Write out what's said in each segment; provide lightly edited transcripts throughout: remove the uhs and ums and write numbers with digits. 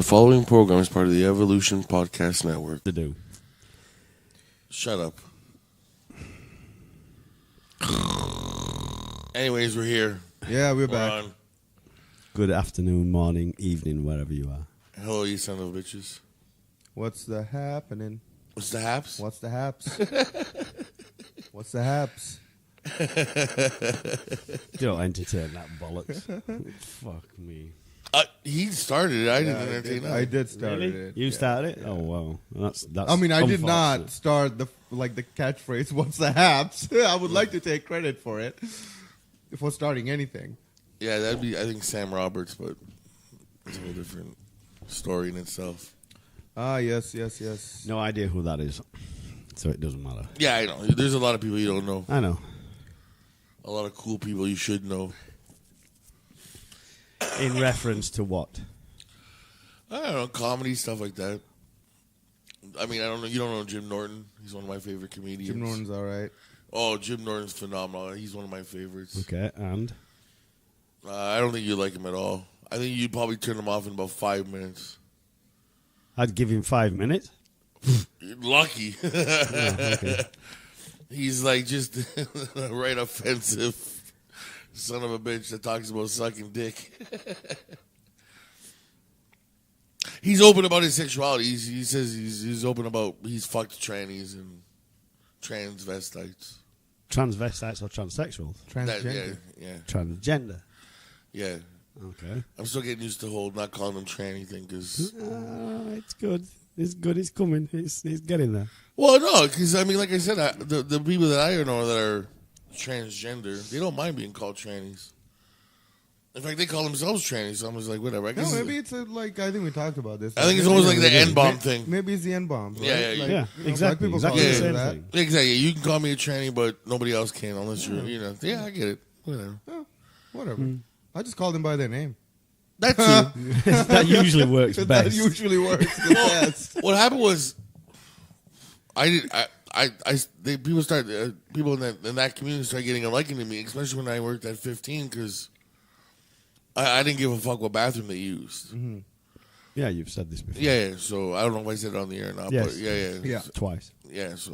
following program is part of the Evolution Podcast Network. To do. Shut up. Anyways, we're here. Yeah, we're We're back. on. Good afternoon, morning, evening, wherever you are. Hello, you son of bitches. What's the happening? What's the haps? What's the haps? What's the haps? Don't entertain that bollocks. Fuck me. He started it. I didn't entertain that. I did start Really? it. You yeah. started it? Oh, wow. That's I mean, I did not unfortunate. start the catchphrase. What's the haps? I would like to take credit for it for starting anything. Yeah, that'd be, I think, Sam Roberts, but it's a whole different story in itself. Ah, yes. No idea who that is, so it doesn't matter. Yeah, I know. There's a lot of people you don't know. I know. A lot of cool people you should know. In reference to what? I don't know, comedy, stuff like that. I mean, I don't know. You don't know Jim Norton? He's one of my favorite comedians. Jim Norton's all right. Oh, Jim Norton's phenomenal. He's one of my favorites. Okay, and? I don't think you like him at all. I think you'd probably turn him off in about 5 minutes. I'd give him 5 minutes. You're lucky. Oh, okay. He's like just a right offensive son of a bitch that talks about sucking dick. He's open about his sexuality. He says he's open about he's fucked trannies and transvestites. Transvestites or transsexuals? Transgender. Yeah. Transgender. Yeah. Okay. I'm still getting used to the whole not calling them tranny thing because... It's good. It's good. It's coming. It's getting there. Well, no, because, I mean, like I said, the people that I know that are transgender, they don't mind being called trannies. In fact, they call themselves trannies, so I'm just like, whatever. I guess No, maybe it's I think we talked about this. I think it's almost like the N-bomb thing. Maybe it's the N-bomb. Right? Yeah, Like, Yeah, exactly. Black people Exactly call the it same that. thing. Exactly. You can call me a tranny, but nobody else can unless you're, Yeah, I get it. Whatever. Oh, whatever. I just called them by their name. That's it. That usually works That best. usually works the best. What happened was, people in that community started getting a liking to me, especially when I worked at 15, because I didn't give a fuck what bathroom they used. Mm-hmm. Yeah, you've said this before. Yeah. So I don't know if I said it on the air or not, Yes. but yeah. Yeah. Twice. Yeah. So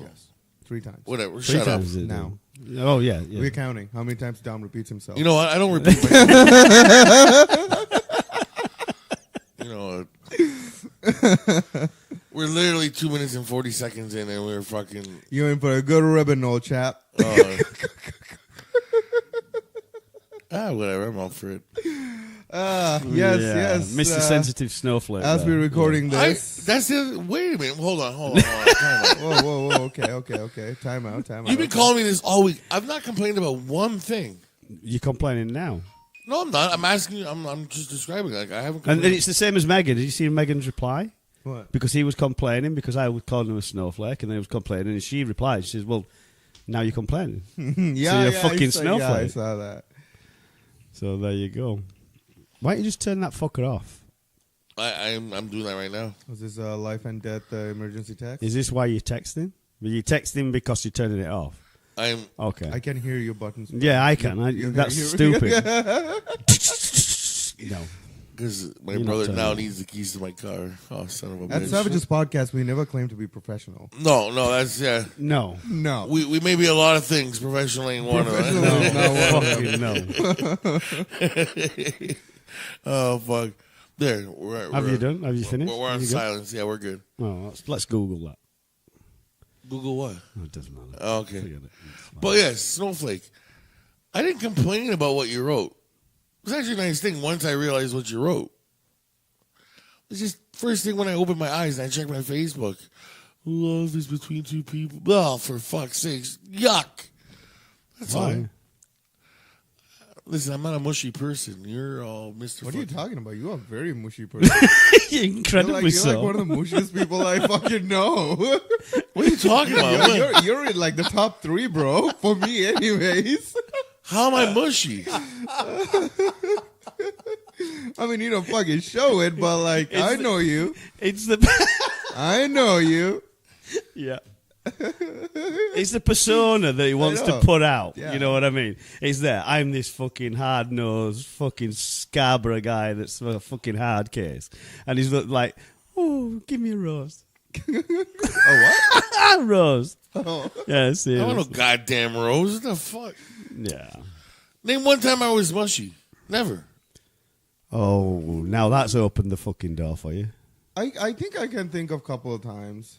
3 times. whatever. 3 Shut up. times. Now. Oh, yeah. We're counting. How many times Dom repeats himself? You know what? I don't repeat myself. You know what? We're literally 2 minutes and 40 seconds in, and we're fucking. You're in for a good ribbon, old chap. Whatever. I'm up for it. Yes. Mr. Sensitive Snowflake. As we're recording this. That's it. Wait a minute. Hold on. Time out. Whoa. Okay. Time out. You've been calling me this all week. I've not complained about one thing. You're complaining now. No, I'm not. I'm asking you. I'm just describing. Like I haven't. And Complained. it's the same as Megan. Did you see Megan's reply? What? Because he was complaining because I was calling him a snowflake, and then he was complaining, and she replied. She says, "Well, now you're complaining." Yeah, you're a fucking I snowflake. saw that. So there you go. Why don't you just turn that fucker off? I'm doing that right now. Was this a life and death emergency text? Is this why you're texting? Are you texting because you're turning it off? I'm. Okay. I can hear your buttons. Yeah, I can. That's stupid. No. Because my You're not brother turning now it. needs the keys to my car. Oh, son of a At bitch. Savage's podcast, we never claim to be professional. No, that's No. No. We may be a lot of things. Professionally ain't one of Professional them. is not one of them. Fucking no. Oh fuck! There. Have you done? Have you finished? We're on You good? silence. Yeah, we're good. Oh, let's Google that. Google what? Oh, it doesn't matter. Oh, okay. Forget it. It's fine. But yes, Snowflake. I didn't complain about what you wrote. It was actually a nice thing once I realized what you wrote. It's just first thing when I opened my eyes and I checked my Facebook. Love is between two people. Oh, for fuck's sakes. Yuck. That's Why? all. Listen, I'm not a mushy person. You're all Mr. What are you fucking- talking about? You are a very mushy person. Incredibly you're like one of the mushiest people I fucking know. What are you talking about? you're in like the top 3, bro. For me, anyways. How am I mushy? I mean, you don't fucking show it, but like, I know you. It's the I know you. yeah. It's the persona that he wants to know. put out. Yeah. You know what I mean? It's there. I'm this fucking hard-nosed, fucking Scarborough guy that's a fucking hard case. And he's like, oh, give me a rose. Oh, what? Rose. Oh. Yeah, I want seriously. no goddamn rose. What the fuck? Yeah. Name one time I was mushy. Never. Oh, now that's opened the fucking door for you. I think I can think of a couple of times.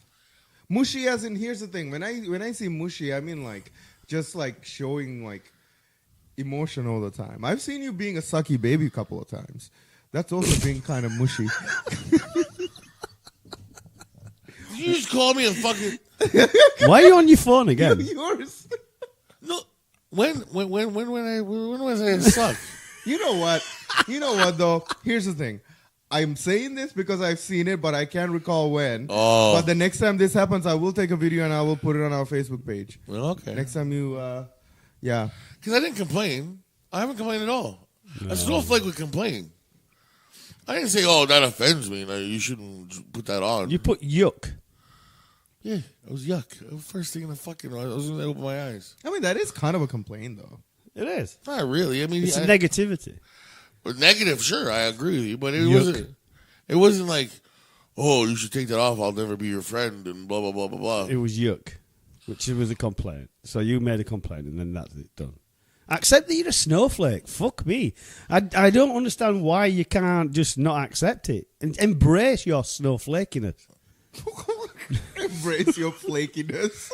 Mushy as in, here's the thing. When I say mushy, I mean like just like showing like emotion all the time. I've seen you being a sucky baby a couple of times. That's also being kind of mushy. You just called me a fucking Why are you on your phone again? Yours. no. When was I a suck? You know what? You know what though? Here's the thing. I'm saying this because I've seen it, but I can't recall when. Oh. But the next time this happens, I will take a video and I will put it on our Facebook page. Well, okay. Next time you, yeah. Because I didn't complain. I haven't complained at all. A snowflake would complain. I didn't say, "Oh, that offends me. Like, you shouldn't put that on." You put yuck. Yeah, it was yuck. It was first thing in the fucking. I was gonna open my eyes. I mean, that is kind of a complaint, though. It is. Not really. I mean, It's negativity. negative. Sure, I agree with you, but it Yuck. wasn't. It wasn't like, "Oh, you should take that off. I'll never be your friend," and blah blah blah blah blah. It was yuck, which was a complaint. So you made a complaint, and then that's it done. Accept that you're a snowflake. Fuck me. I don't understand why you can't just not accept it and embrace your snowflakiness. Embrace your flakiness.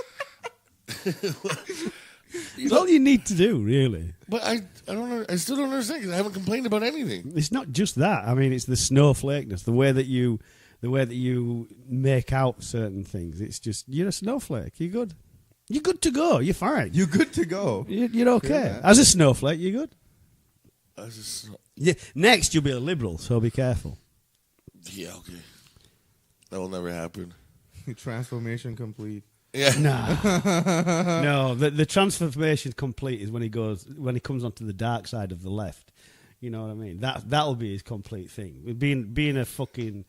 It's all you need to do, really. But I don't know. I still don't understand because I haven't complained about anything. It's not just that. I mean, it's the snowflakeness, the way that you make out certain things. It's just you're a snowflake. You're good. You're good to go. You're fine. You're good to go. You're okay. Yeah. As a snowflake, you're good. I just, Yeah. Next, you'll be a liberal, so be careful. yeah, okay. That will never happen. Transformation complete. Yeah. Nah. No, the transformation complete is when he comes onto the dark side of the left. You know what I mean? That'll be his complete thing. Being a fucking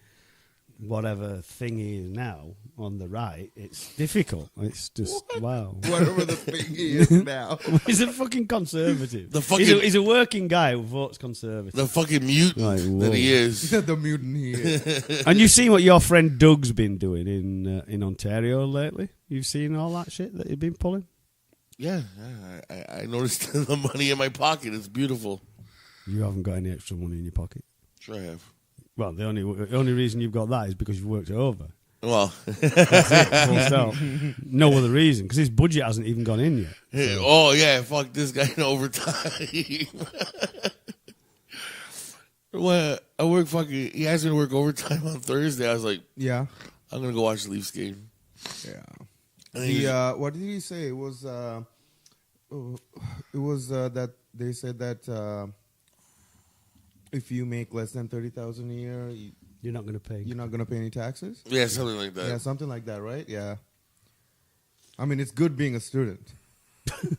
whatever thing he is now on the right, it's difficult. It's just wow. Whatever the thing is now. He's a fucking conservative. He's a working guy who votes conservative. The fucking mutant Right, whoa. that he is. The mutant he is. And you've seen what your friend Doug's been doing in Ontario lately? You've seen all that shit that he's been pulling? Yeah, I noticed the money in my pocket. It's beautiful. You haven't got any extra money in your pocket. Sure I have. Well, the only reason you've got that is because you've worked it over. Well, That's it. Full stop. No other reason, because his budget hasn't even gone in yet. hey, oh yeah, fuck this guy in overtime. Well, I work fucking. He asked me to work overtime on Thursday. I was like, Yeah. I'm gonna go watch the Leafs game. Yeah. And he was- What did he say? It was that they said that if you make less than $30,000 a year, You're not going to pay. you're not going to pay any taxes. yeah, something like that. Yeah, something like that, right? Yeah. I mean, it's good being a student.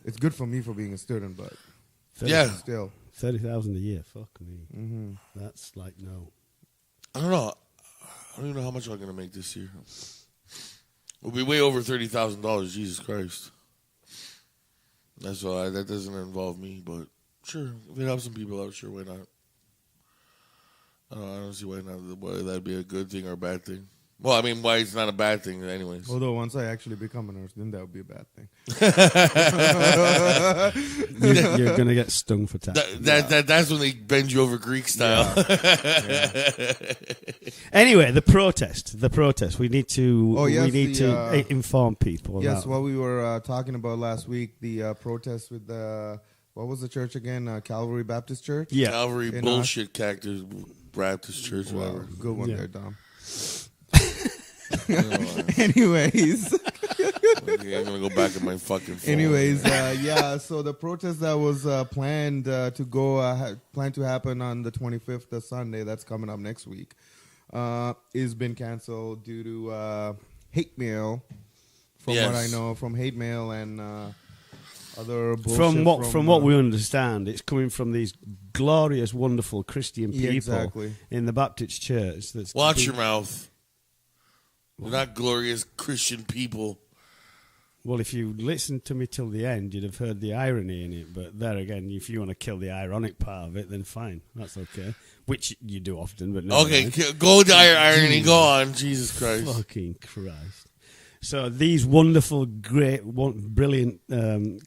It's good for me for being a student, but Yeah. still. 30,000 a year. Fuck me. Mm-hmm. That's like no. I don't know. I don't even know how much I'm gonna make this year. We'll be way over $30,000. Jesus Christ. That's all. That doesn't involve me, but sure, if it helps some people out, sure, why not? I don't see why not. Why that'd be a good thing or a bad thing. Well, I mean, why it's not a bad thing, anyways. Although once I actually become a nurse, then that would be a bad thing. You're going to get stung for tax. That's when they bend you over Greek style. Anyway, the protest. We need to. Oh, yes, we need to inform people. Yes, about what we were talking about last week, the protest with the, what was the church again? Calvary Baptist Church? Yeah. Calvary In bullshit cactus Baptist Church, Wow, whatever. good one Yeah. there, Dom. You know, Anyways. okay, I'm gonna go back in my fucking phone. Anyways, yeah. So the protest that was planned planned to happen on the 25th, the Sunday that's coming up next week, is been canceled due to hate mail. From what I Yes. know, from hate mail and other bullshit. from what we understand, it's coming from these glorious, wonderful Christian people exactly. in the Baptist church. Watch your mouth. We're not glorious Christian people. Well, if you listened to me till the end, you'd have heard the irony in it. But there again, if you want to kill the ironic part of it, then fine. That's okay. Which you do often, but no. Okay, go dire irony. Go on. Jesus Christ. Fucking Christ. So these wonderful, great, brilliant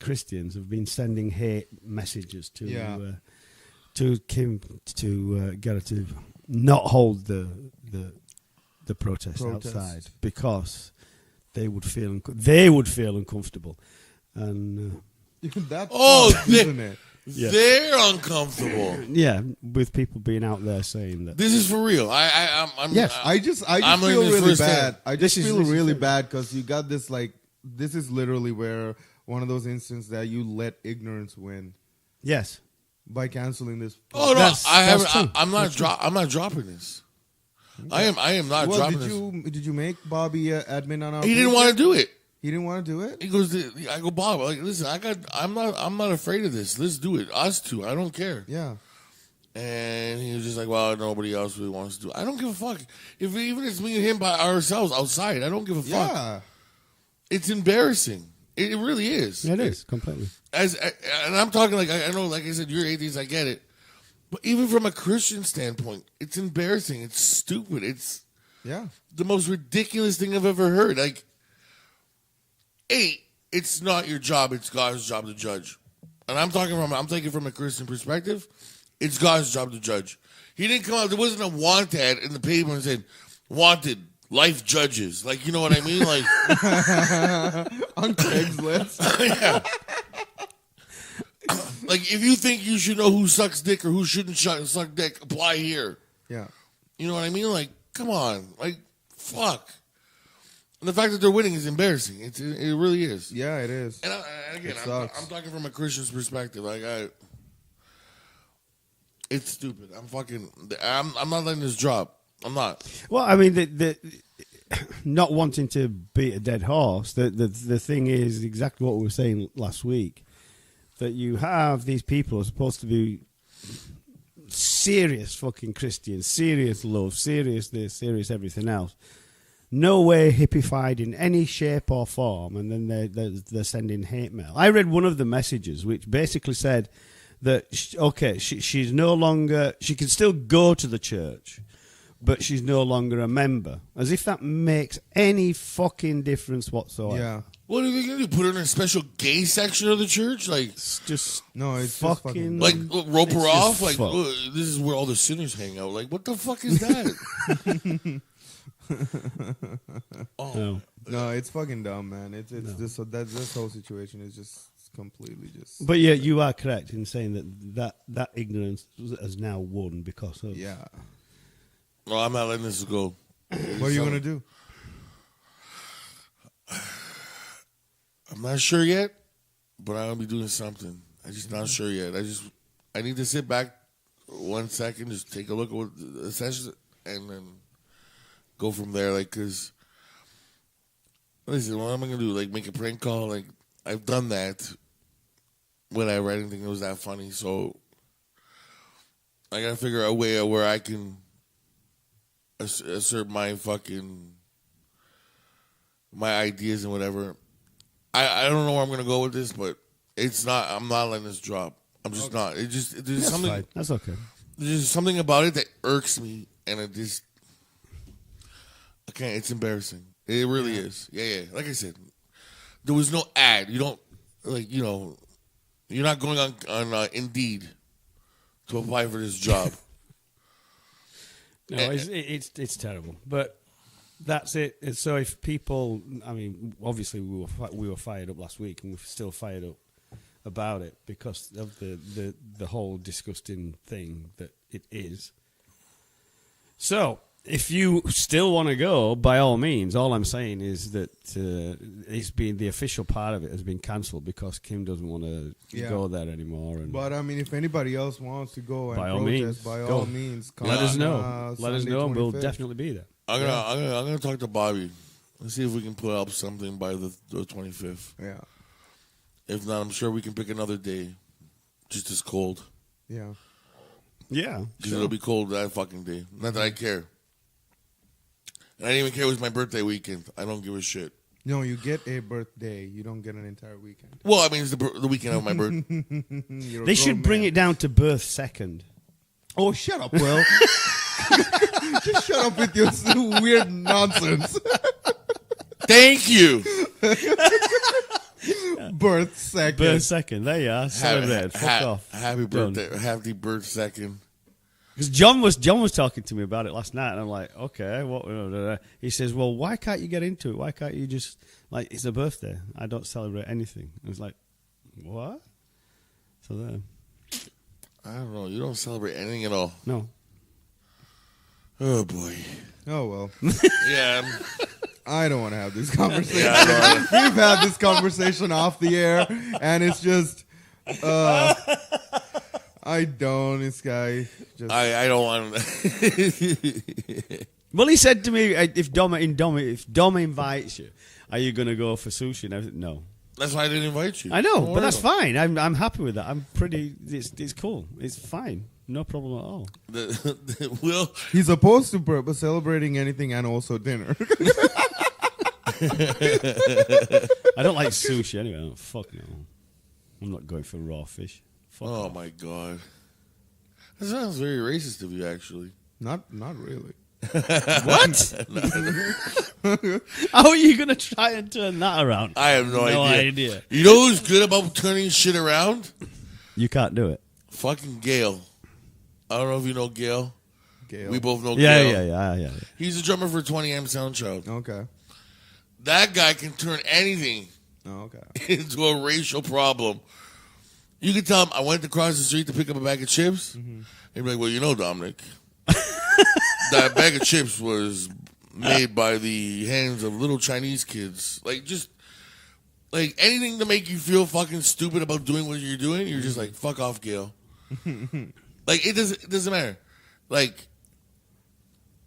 Christians have been sending hate messages to Kim to get her to not hold the protest outside because they would feel uncomfortable, and That's isn't it? Yeah. They're uncomfortable. yeah, with people being out there saying that. This is for real. I just I'm feel learning this really firsthand. bad. I just This is- feel this is really fair. bad because you got this this is literally where one of those instances that you let ignorance win Yes. by canceling this. Oh no, That's true. I'm not dropping this. I am not Well, dropping did you make Bobby admin on our? this. He didn't page want yet? to do it. He didn't want to do it. He goes, I go, Bob. Like, listen, I'm not afraid of this. Let's do it. Us two. I don't care. Yeah. And he was just like, well, nobody else really wants to do it. I don't give a fuck. If even it's me and him by ourselves outside, I don't give a fuck. Yeah. It's embarrassing. It really is. It is completely. And I'm talking like I know, like I said, you're atheist. I get it. But even from a Christian standpoint, it's embarrassing. It's stupid. It's Yeah. the most ridiculous thing I've ever heard. Like, it's not your job. It's God's job to judge. And I'm taking from a Christian perspective. It's God's job to judge. He didn't come out. There wasn't a want ad in the paper and said, "Wanted life judges." Like, you know what I mean? Like On Craigslist. yeah. Like, if you think you should know who sucks dick or who shouldn't suck dick, apply here. Yeah. You know what I mean? Like, come on. Like, fuck. And the fact that they're winning is embarrassing. It really is. Yeah, it is. And again, It I'm sucks. talking from a Christian's perspective. Like, it's stupid. I'm not letting this drop. I'm not. Well, I mean, the not wanting to beat a dead horse. The thing is exactly what we were saying last week. That you have these people who are supposed to be serious fucking Christians, serious love, serious this, serious everything else. No way hippified in any shape or form, and then they're sending hate mail. I read one of the messages which basically said that she's no longer, she can still go to the church, but she's no longer a member. As if that makes any fucking difference whatsoever. Yeah. What are they going to do? Put her in a special gay section of the church? Like, It's just No, it's just fucking fucking- like rope her It's off? just Like, fuck. this is where all the sinners hang out. Like, what the fuck is that? no. No, it's fucking dumb, man. It's just this whole situation is just completely just. But yeah, you are correct in saying that ignorance has now won because of Yeah. No, I'm not letting this go. What are you gonna do? I'm not sure yet, but I'm going to be doing something. I'm just not sure yet. I need to sit back 1 second, just take a look at what the session, and then go from there. Like, because, listen, what am I going to do? Like, make a prank call? Like, I've done that whenever I didn't think it was that funny. So, I got to figure out a way where I can assert my ideas and whatever. I don't know where I'm going to go with this, but I'm not letting this drop. I'm just not. There's That's something. fine. That's okay. There's just something about it that irks me, and I can't. It's embarrassing. It really is. Yeah. Like I said, there was no ad. You don't you're not going on Indeed to apply for this job. No, it's terrible, but that's it. And so if people, I mean, obviously we were fired up last week, and we're still fired up about it because of the whole disgusting thing that it is. So if you still want to go, by all means. All I'm saying is that the official part of it has been cancelled because Kim doesn't want to go there anymore. And But I mean, if anybody else wants to go and By all protest, means, by go. all means, come let us on, know. Let us Sunday, know, and we'll 25th. definitely be there. I'm gonna talk to Bobby. Let's see if we can put up something by the 25th. Yeah, If not, I'm sure we can pick another day, just as cold. yeah. Yeah, Because it'll be cold that fucking day. Not that I care. And I didn't even care it was my birthday weekend. I don't give a shit. No, you get a birthday. You don't get an entire weekend. Well, I mean, it's the weekend of my birthday. You're a They should grown bring man. it down to birth second. Oh, shut up, Will. Just shut up with your weird nonsense. Thank you. Birth second. Birth second. There you are. Celebrate. Fuck off. Happy Done. birthday. Happy birth second. Because John was talking to me about it last night, and I'm like, okay, what? He says, well, why can't you get into it? Why can't you just like it's a birthday? I don't celebrate anything. I was like, what? So there. I don't know. You don't celebrate anything at all. No. Oh boy. Oh, well. Yeah. I don't want to have this conversation. Yeah, I know. We've had this conversation off the air, and it's just... I don't. This guy just... I don't want to. Well, he said to me, if Dom invites you, are you going to go for sushi? And I said, no. That's why I didn't invite you. I know, Don't but worry that's about fine. I'm happy with that. I'm pretty. It's cool. It's fine. No problem at all. it. Will. He's opposed to celebrating anything and also dinner. I don't like sushi anyway. Oh, fuck no. I'm not going for raw fish. Fuck Oh off. my god. That sounds very racist of you, actually. Not really. What? How are you going to try and turn that around? I have no idea. You know who's good about turning shit around? You can't do it. Fucking Gail. I don't know if you know Gail. Gail. We both know Yeah, Gail. yeah. He's a drummer for 20M Soundchild. Okay. That guy can turn anything Oh, okay. into a racial problem. You can tell him, I went across the street to pick up a bag of chips. Mm-hmm. He'd be like, well, you know, Dominic, that bag of chips was made by the hands of little Chinese kids. Like, just, like, anything to make you feel fucking stupid about doing what you're doing, you're just like, fuck off, Gail. Like, it doesn't matter. Like,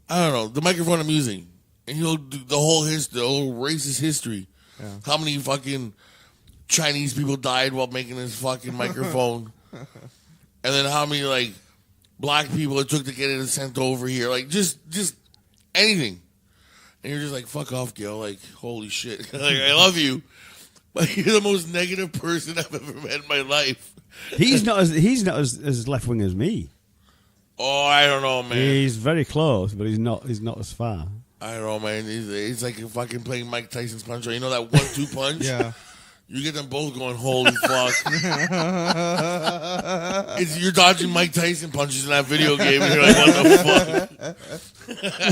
I don't know, the microphone I'm using, and he'll do the whole racist history. Yeah. How many fucking Chinese people died while making this fucking microphone? And then how many, like, black people it took to get it sent over here? Like, just anything. And you're just like, fuck off, Gil. Like, holy shit. Like, I love you, but you're the most negative person I've ever met in my life. He's not as left wing as me. Oh, I don't know, man. He's very close, but he's not as far. I don't know, man. It's like you're fucking playing Mike Tyson's punch. You know that 1-2 punch? Yeah. You get them both going, holy fuck. You're dodging Mike Tyson punches in that video game, and you're like, what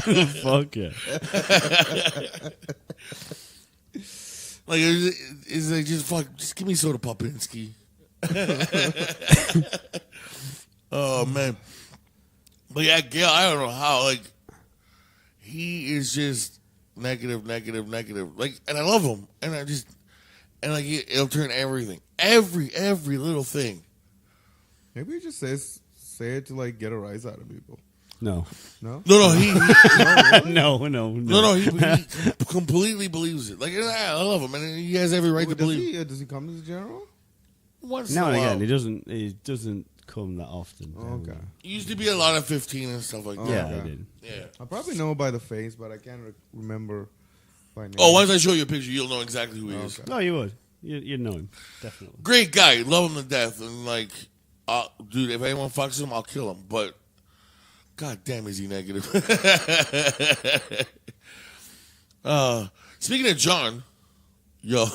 the fuck? Fuck yeah. Like, it's like, just give me Soda Popinski. Oh, man. But yeah, Gail, I don't know how, like, he is just negative. Like, and I love him. And like, he'll turn everything. Every little thing. Maybe he just say it to like get a rise out of people. No. No? No, he No. he completely believes it. Like, I love him, and he has every right to believe. Does he come to the general? Once Now in a and while. again, he doesn't come that often. Okay. It used to be a lot of 15 and stuff like that. Yeah, Okay. I did. Yeah. I probably know by the face, but I can't remember by name. Oh, once I show you a picture, you'll know exactly who he is. Okay. No, you would. You'd know him, definitely. Great guy, love him to death, and like, dude, if anyone fucks him, I'll kill him. But, god damn, is he negative? Speaking of John, yo,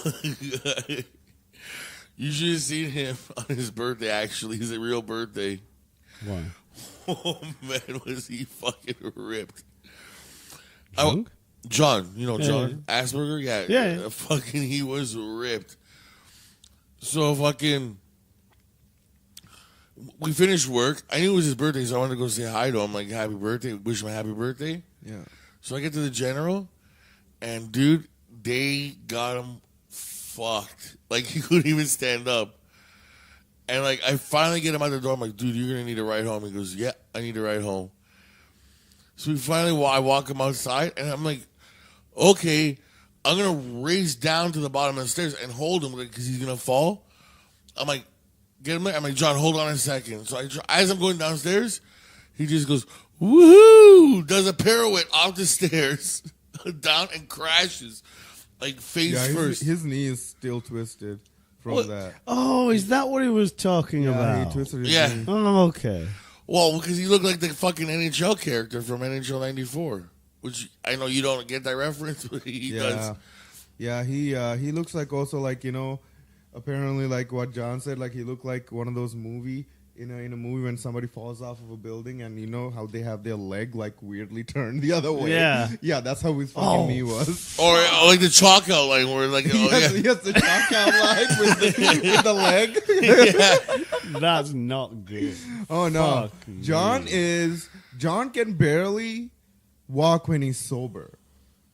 you should have seen him on his birthday. Actually, his real birthday. Why? Oh man, was he fucking ripped? Drunk? John, you know Yeah, John Asperger, Yeah. fucking, he was ripped. So fucking, we finished work. I knew it was his birthday, so I wanted to go say hi to him, like happy birthday, wish him a happy birthday. Yeah. So I get to the general, and dude, they got him fucked. Like he couldn't even stand up. And like I finally get him out the door. I'm like, dude, you're gonna need a ride home. He goes, yeah, I need a ride home. So we finally, I walk him outside, and I'm like, okay, I'm gonna race down to the bottom of the stairs and hold him because he's gonna fall. I'm like, get him there. I'm like, John, hold on a second. So as I'm going downstairs, he just goes, woohoo! Does a pirouette off the stairs, down and crashes. like face Yeah, first. his knee is still twisted from What? that. Oh, is that what he was talking Yeah, about? he twisted his Yeah. knee. Oh, okay. Well, because he looked like the fucking NHL character from NHL '94, which I know you don't get that reference, but he does. Yeah, he looks like also like, apparently like what John said, like he looked like one of those movie in a movie when somebody falls off of a building and you know how they have their leg like weirdly turned the other way. Yeah. That's how his fucking knee was. Or like the chalk outline where like Yes, the chalk outline with the leg. That's not good. Oh no, Fuck John me. can barely walk when he's sober.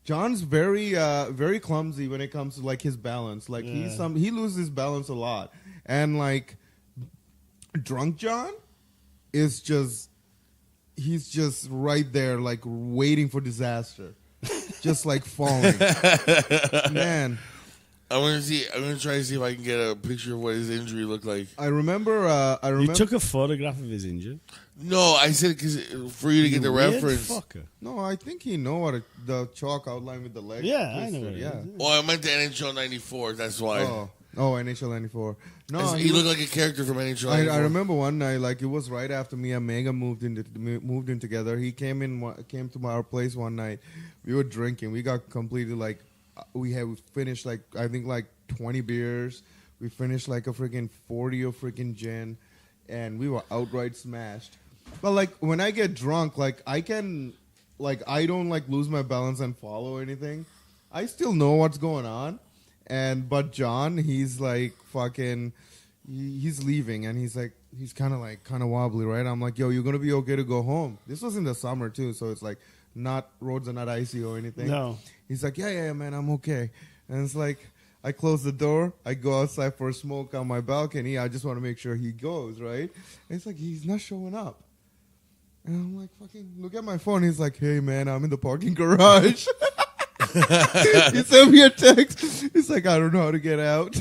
John's very very clumsy when it comes to like his balance. Like he loses his balance a lot, and like drunk John is he's just right there like waiting for disaster, just like falling. Man, I'm gonna try to see if I can get a picture of what his injury looked like. I remember. You took a photograph of his injury? No, I said because for you to get the Weird reference. fucker. No, I think he know what the chalk outline with the leg. Yeah, I twisted, know what it yeah. is. Oh, I meant the NHL '94. That's why. Oh, NHL '94. No, He looked like a character from NHL I '94. remember one night, like it was right after me and Mega moved in together. He came to our place one night. We were drinking. We got completely like we finished like I think like 20 beers. We finished like a freaking 40 of freaking gin, and we were outright smashed. But like when I get drunk, like I don't like lose my balance and follow anything. I still know what's going on. But John, he's like fucking, he's leaving and he's kind of wobbly, right? I'm like, yo, you're gonna be okay to go home. This was in the summer too, so it's like roads are not icy or anything. No. He's like, yeah, man, I'm okay. And it's like, I close the door, I go outside for a smoke on my balcony. I just want to make sure he goes, right? And it's like he's not showing up. And I'm like, fucking look at my phone. He's like, hey man, I'm in the parking garage. He sent me a text. He's like, I don't know how to get out.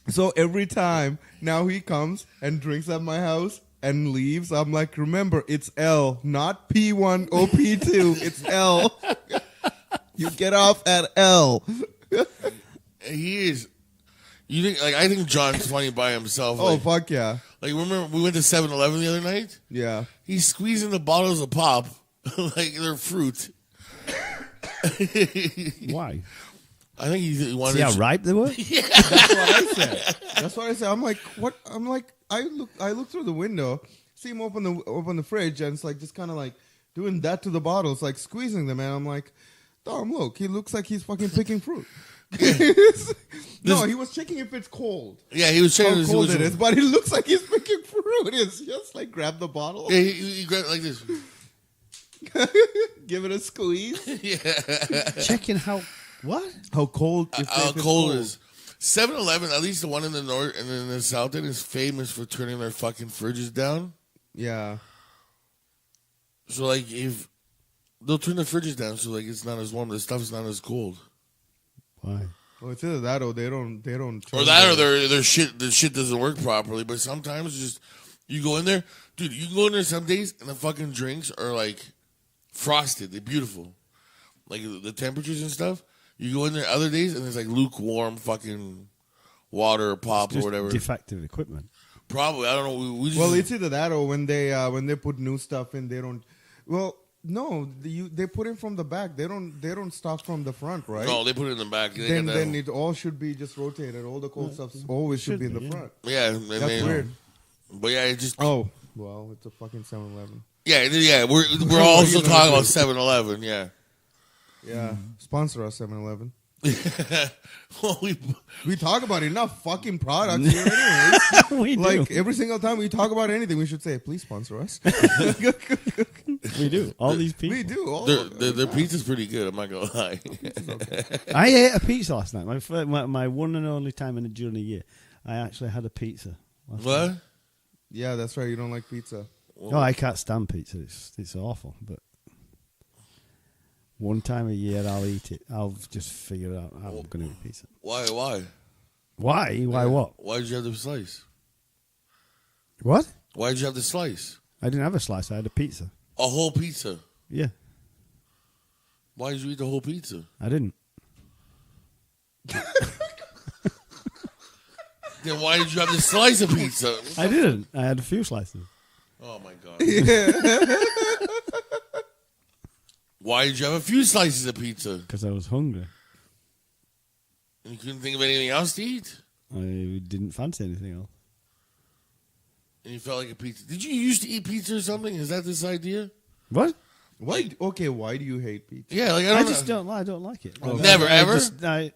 So every time now he comes and drinks at my house and leaves, I'm like, remember, it's L, not P1 or P2. It's L. You get off at L. He is. You think like I think John's funny by himself. Oh, Like, fuck yeah. like remember we went to 7-Eleven the other night? Yeah. He's squeezing the bottles of pop like they're fruit. Why? I think he wanted See how to ripe they were? That's what I said. I'm like, what? I'm like, I look through the window, see him open the fridge, and it's like just kind of like doing that to the bottles, like squeezing them. And I'm like, Dom, look, he looks like he's fucking picking fruit. No, he was checking if it's cold. Yeah, he was checking How cold it is, but it looks like he's picking fruit. It's just like grab the bottle, Yeah, he grabbed it like this. give it a squeeze. Yeah. Checking how How cold? How cold it is. 7-Eleven, at least the one in the north and in the south end, is famous for turning their fucking fridges down. Yeah. So like if they'll turn the fridges down so like it's not as warm, the stuff's not as cold. Why? Well, it's either that or they don't. Or that or their shit the shit doesn't work properly. But sometimes just you go in there, dude, you can go in there some days and the fucking drinks are like frosted. They're beautiful. Like the temperatures and stuff. You go in there other days and there's like lukewarm fucking water or pop or Just whatever. defective equipment. Probably. I don't know. We just, Well, it's either that or when they put new stuff in, they don't. Well, no, they put it from the back. They don't start from the front, right? no, they put it in the back. They Then got that- it all should be just rotated. All the cold stuff always should be in the front. yeah, and That's they- weird. But yeah, it just Oh, well, it's a fucking 7-Eleven. yeah. We're also talking about 7-Eleven. Yeah. Yeah, sponsor us 7-Eleven. Well, We talk about enough fucking products here, anyways. We do. Like every single time we talk about anything, we should say, "Please sponsor us." We do. All these people. We do. All their pizza's pretty good. I'm not gonna lie. I ate a pizza last night. My one and only time during the year, I actually had a pizza. last night. What? Yeah, that's right. You don't like pizza. No, I can't stand pizza. It's awful. But one time a year, I'll eat it. I'll just figure out how I'm going to eat pizza. Why? Why? Why what? Why did you have the slice? What? Why did you have the slice? I didn't have a slice. I had a pizza. A whole pizza. Yeah, Why did you eat the whole pizza? I didn't. Then why did you have the slice of pizza? I didn't. I had a few slices. Oh my god. Why did you have a few slices of pizza? Because I was hungry. You couldn't think of anything else to eat? I didn't fancy anything else. And you felt like a pizza. Did you used to eat pizza or something? Is that this idea? What? Why? Okay, why do you hate pizza? Yeah, like I I just don't. don't like it. Never, ever?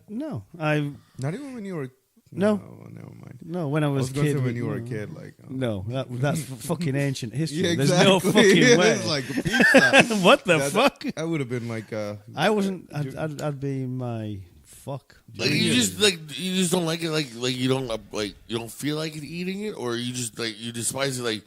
No. Not even when you were. No. Never mind. No, when I I was was a going to kid. say when you were a kid, like. No, that's fucking ancient history. Yeah, There's exactly. no fucking way. It's like a pizza. What the fuck? I would have been like. I wasn't. I'd be my fuck. Like you just don't like it. Like you don't you don't feel like eating it, or you just you despise it. Like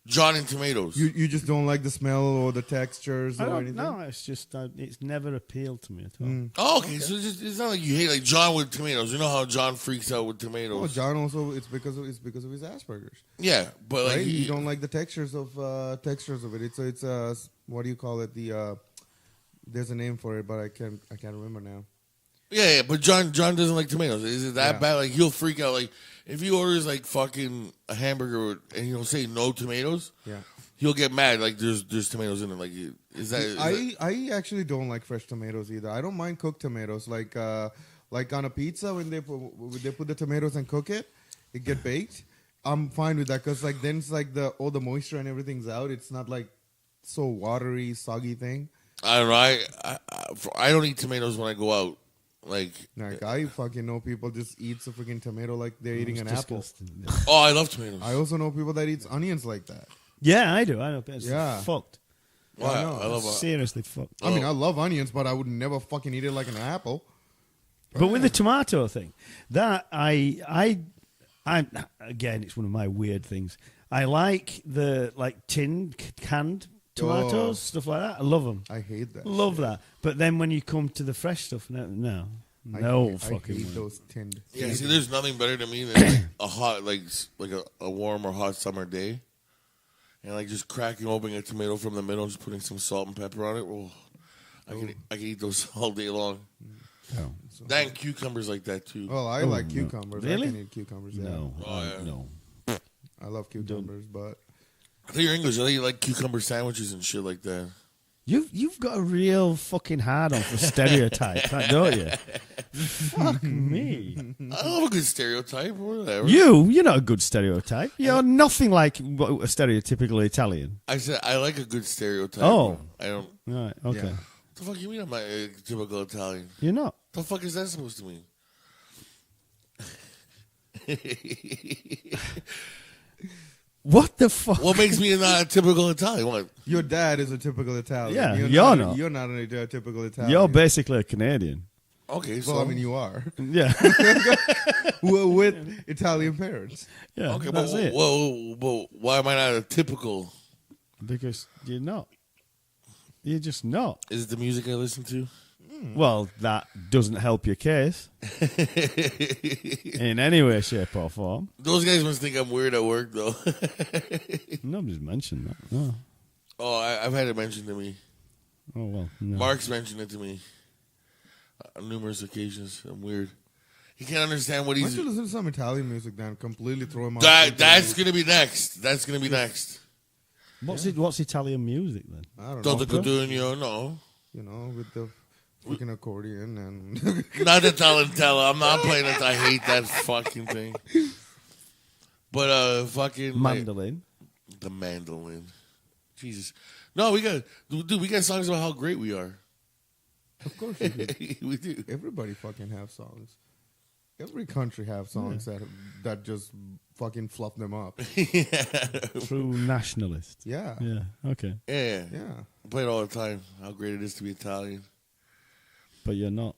John and tomatoes. You just don't like the smell or the textures I or don't anything. know. It's just it's never appealed to me at all. Oh, okay. So it's not like you hate like John with tomatoes. You know how John freaks out with Oh, tomatoes. John also it's because of his Asperger's. Yeah, but like Right? You don't like the textures of it. It's what do you call it? There's a name for it, but I can't remember now. yeah. But John doesn't like tomatoes. Is it that Yeah. bad? Like he'll freak out. Like if he orders like fucking a hamburger and he'll say no tomatoes, Yeah. he'll get mad. Like there's tomatoes in it. Like is that? I actually don't like fresh tomatoes either. I don't mind cooked tomatoes. Like on a pizza when they put the tomatoes and cook it get baked. I'm fine with that because like then it's like all the moisture and everything's out. It's not like so watery, soggy thing. I don't know. I don't eat tomatoes when I go out. Like I fucking know people just eat a freaking tomato like they're eating an apple. oh, I love tomatoes. I also know people that eat onions like that. Yeah, I do. I know. It's Yeah. fucked. Wow, I know. I love Seriously fucked. I mean, I love onions, but I would never fucking eat it like an apple. But with the tomato thing, that I again, it's one of my weird things. I like the tinned, canned tomatoes, stuff like that. I love them. I hate that. Love shit. that. But then when you come to the fresh stuff, no I fucking hate way. those tinned. Yeah, see, there's nothing better to me than like a hot, like a warm or hot summer day, and like just cracking open a tomato from the middle, just putting some salt and pepper on it. Oh, I can eat those all day long. Oh. That and cucumbers like that too. Well, I like cucumbers. Really? I can eat cucumbers. Yeah. No, Oh, yeah. no. I love cucumbers, but I think you're English. I think you like cucumber sandwiches and shit like that. You've got a real fucking hard on for stereotype, don't you? Fuck me. I love a good stereotype or whatever. You're not a good stereotype. You're nothing like a stereotypical Italian. I said I like a good stereotype. Oh. I don't. Right, okay. Yeah. What the fuck you mean I'm not a typical Italian? You're not. The fuck is that supposed to mean? What the fuck? What makes me not a typical Italian? What? your dad is a typical Italian. Yeah, you're you're not. not. You're not a typical Italian. You're basically a Canadian. Okay, so Well, I mean, you are. Yeah. With Italian parents. Yeah, okay, that's but it. why am I not a typical? Because you're not. You're just not. Is it the music I listen to? Well, that doesn't help your case in any way, shape, or form. Those guys must think I'm weird at work, though. Nobody's mentioned that. No. Oh, I've had it mentioned to me. Oh, well. No. Mark's mentioned it to me on numerous occasions. I'm weird. He can't understand what Why he's. don't you listen to some Italian music then? Completely throw him off. That's gonna be next. That's gonna be next. What's Italian music then? I don't know. Don't the Codugno, no. You know, with the freaking accordion and Not the Talentella. I'm not playing it. I hate that fucking thing. But fucking Mandolin. the mandolin. Jesus. No, we got songs about how great we are. of course you do. We do. Everybody fucking have songs. Every country have songs that just fucking fluff them up. True nationalist. Yeah. Yeah. Okay. Yeah. Yeah. I play it all the time. How great it is to be Italian. But you're not.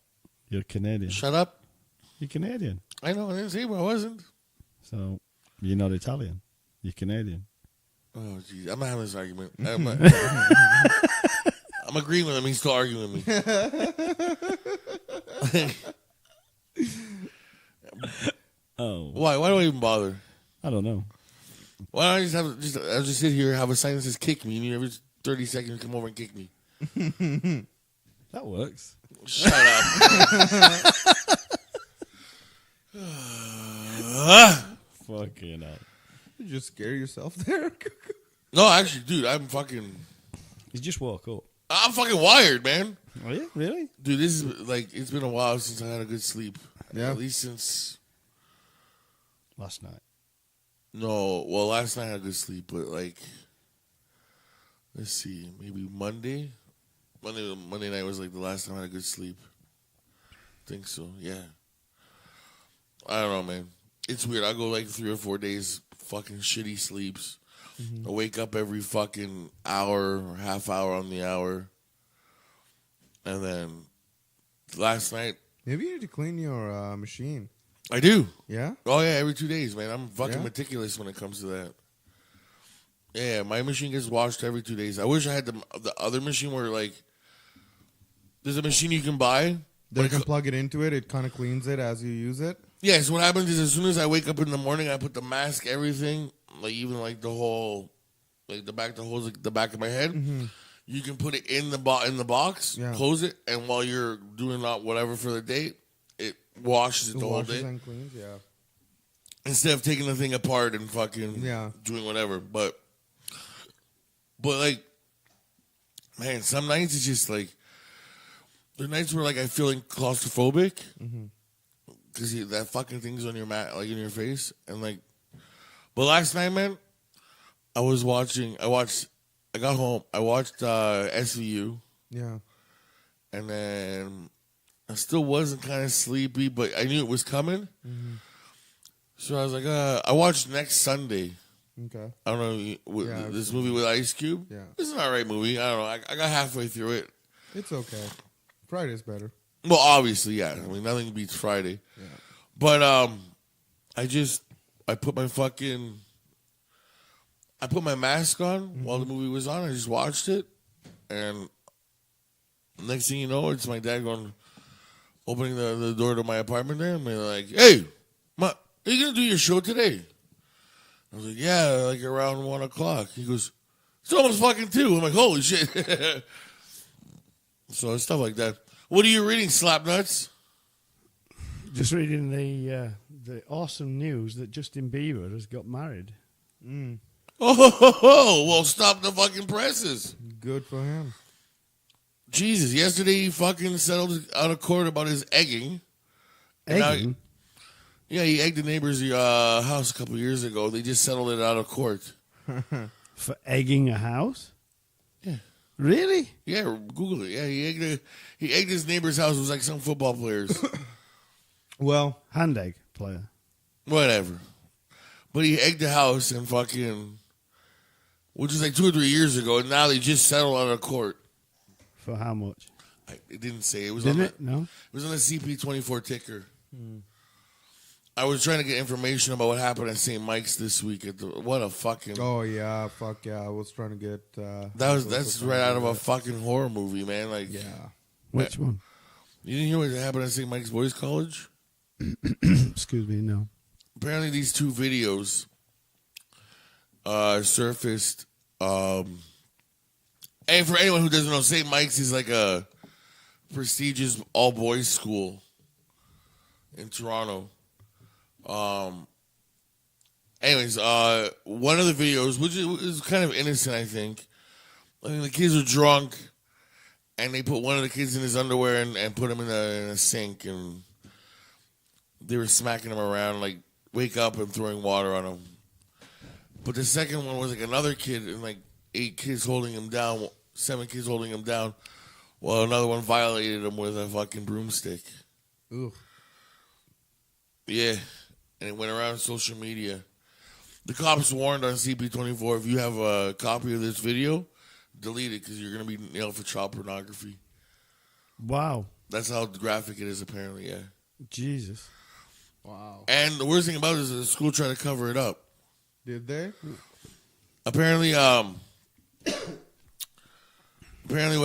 You're Canadian. Shut up. You're Canadian. I know. I didn't say I wasn't. So you're not Italian. You're Canadian. Oh, jeez. I'm not having this argument. I'm agreeing with him. He's still arguing with me. Oh. Why? Why do I even bother? I don't know. Why don't I just sit here, have a sign that says "kick me," and you never 30 seconds, come over and kick me. That works. Shut up. Fucking hell. You just scare yourself there. No, actually, dude, I'm fucking woke up. wired, man. Are you? Really? Dude, this is like, it's been a while since I had a good sleep. Yeah. At least since, Last night. no, well, last night I had good sleep, but like, let's see, maybe Monday night was like the last time I had a good sleep. Think so, yeah. I don't know, man. It's weird. I go like 3 or 4 days fucking shitty sleeps. I wake up every fucking hour or half hour on the hour. And then last night, Maybe you need to clean your machine. I do. Yeah? Oh, yeah, every 2 days, man. I'm fucking Yeah? meticulous when it comes to that. Yeah, my machine gets washed every 2 days. I wish I had the other machine where, like, there's a machine you can buy. Then you can plug it into it. It kind of cleans it as you use it. Yeah, so what happens is as soon as I wake up in the morning, I put the mask, everything, like even like the whole, like the back of my head. You can put it in the box, Yeah. close it, and while you're doing whatever for the day, it washes it the whole Washes day. and cleans, yeah. Instead of taking the thing apart and fucking Yeah. doing whatever. But like, man, some nights it's just like, there are nights where like I feel like claustrophobic. Because that fucking thing's on your mat, like in your face. And like, but last night, man, I got home, I watched SVU. Yeah. And then I still wasn't kind of sleepy, but I knew it was coming. So I was like, I watched Next Sunday. Okay. I don't know, this movie with Ice Cube. Yeah. It's an alright movie. I don't know. I got halfway through it. It's okay. Friday's better. Well, obviously, yeah. I mean, nothing beats Friday. Yeah. But I put my mask on while the movie was on. I just watched it, and next thing you know, it's my dad opening the door to my apartment there, and they're like, "Hey, are you gonna do your show today?" I was like, "Yeah, like around 1 o'clock." He goes, "It's almost fucking 2." I'm like, "Holy shit!" So stuff like that. What are you reading, Slapnuts? Just reading the awesome news that Justin Bieber has got married. Oh, well, stop the fucking presses. Good for him. Jesus, yesterday he fucking settled out of court about his egging. And Egging? Yeah, he egged the neighbor's house a couple years ago. They just settled it out of court. For egging a house? Yeah. Really? Yeah, Google it. Yeah, he egged his neighbor's house. It was like some football players. Well, Hand egg player. Whatever. But he egged the house and fucking, which was like 2 or 3 years ago, and now they just settled out of court. For how much? It didn't say. It was Didn't on it? No. It was on the CP24 ticker. I was trying to get information about what happened at St. Mike's this week. What a fucking... oh yeah, fuck yeah. I was trying to get... That's right out of a fucking horror movie, man. Like, Yeah. Which one? You didn't hear what happened at St. Mike's Boys College? Excuse me, no. Apparently these 2 videos surfaced. And for anyone who doesn't know, St. Mike's is like a prestigious all-boys school in Toronto. Anyways, one of the videos, which is kind of innocent, I think the kids are drunk, and they put one of the kids in his underwear and put him in a sink, and they were smacking him around, like, wake up and throwing water on him. But the second one was like another kid and like 8 kids holding him down, 7 kids holding him down, while another one violated him with a fucking broomstick. Ooh. Yeah, and it went around social media. The cops warned on CP24, if you have a copy of this video, delete it because you're going to be nailed for child pornography. Wow. That's how graphic it is, apparently, yeah. Jesus. Wow. And the worst thing about it is the school tried to cover it up. Did they? Apparently, what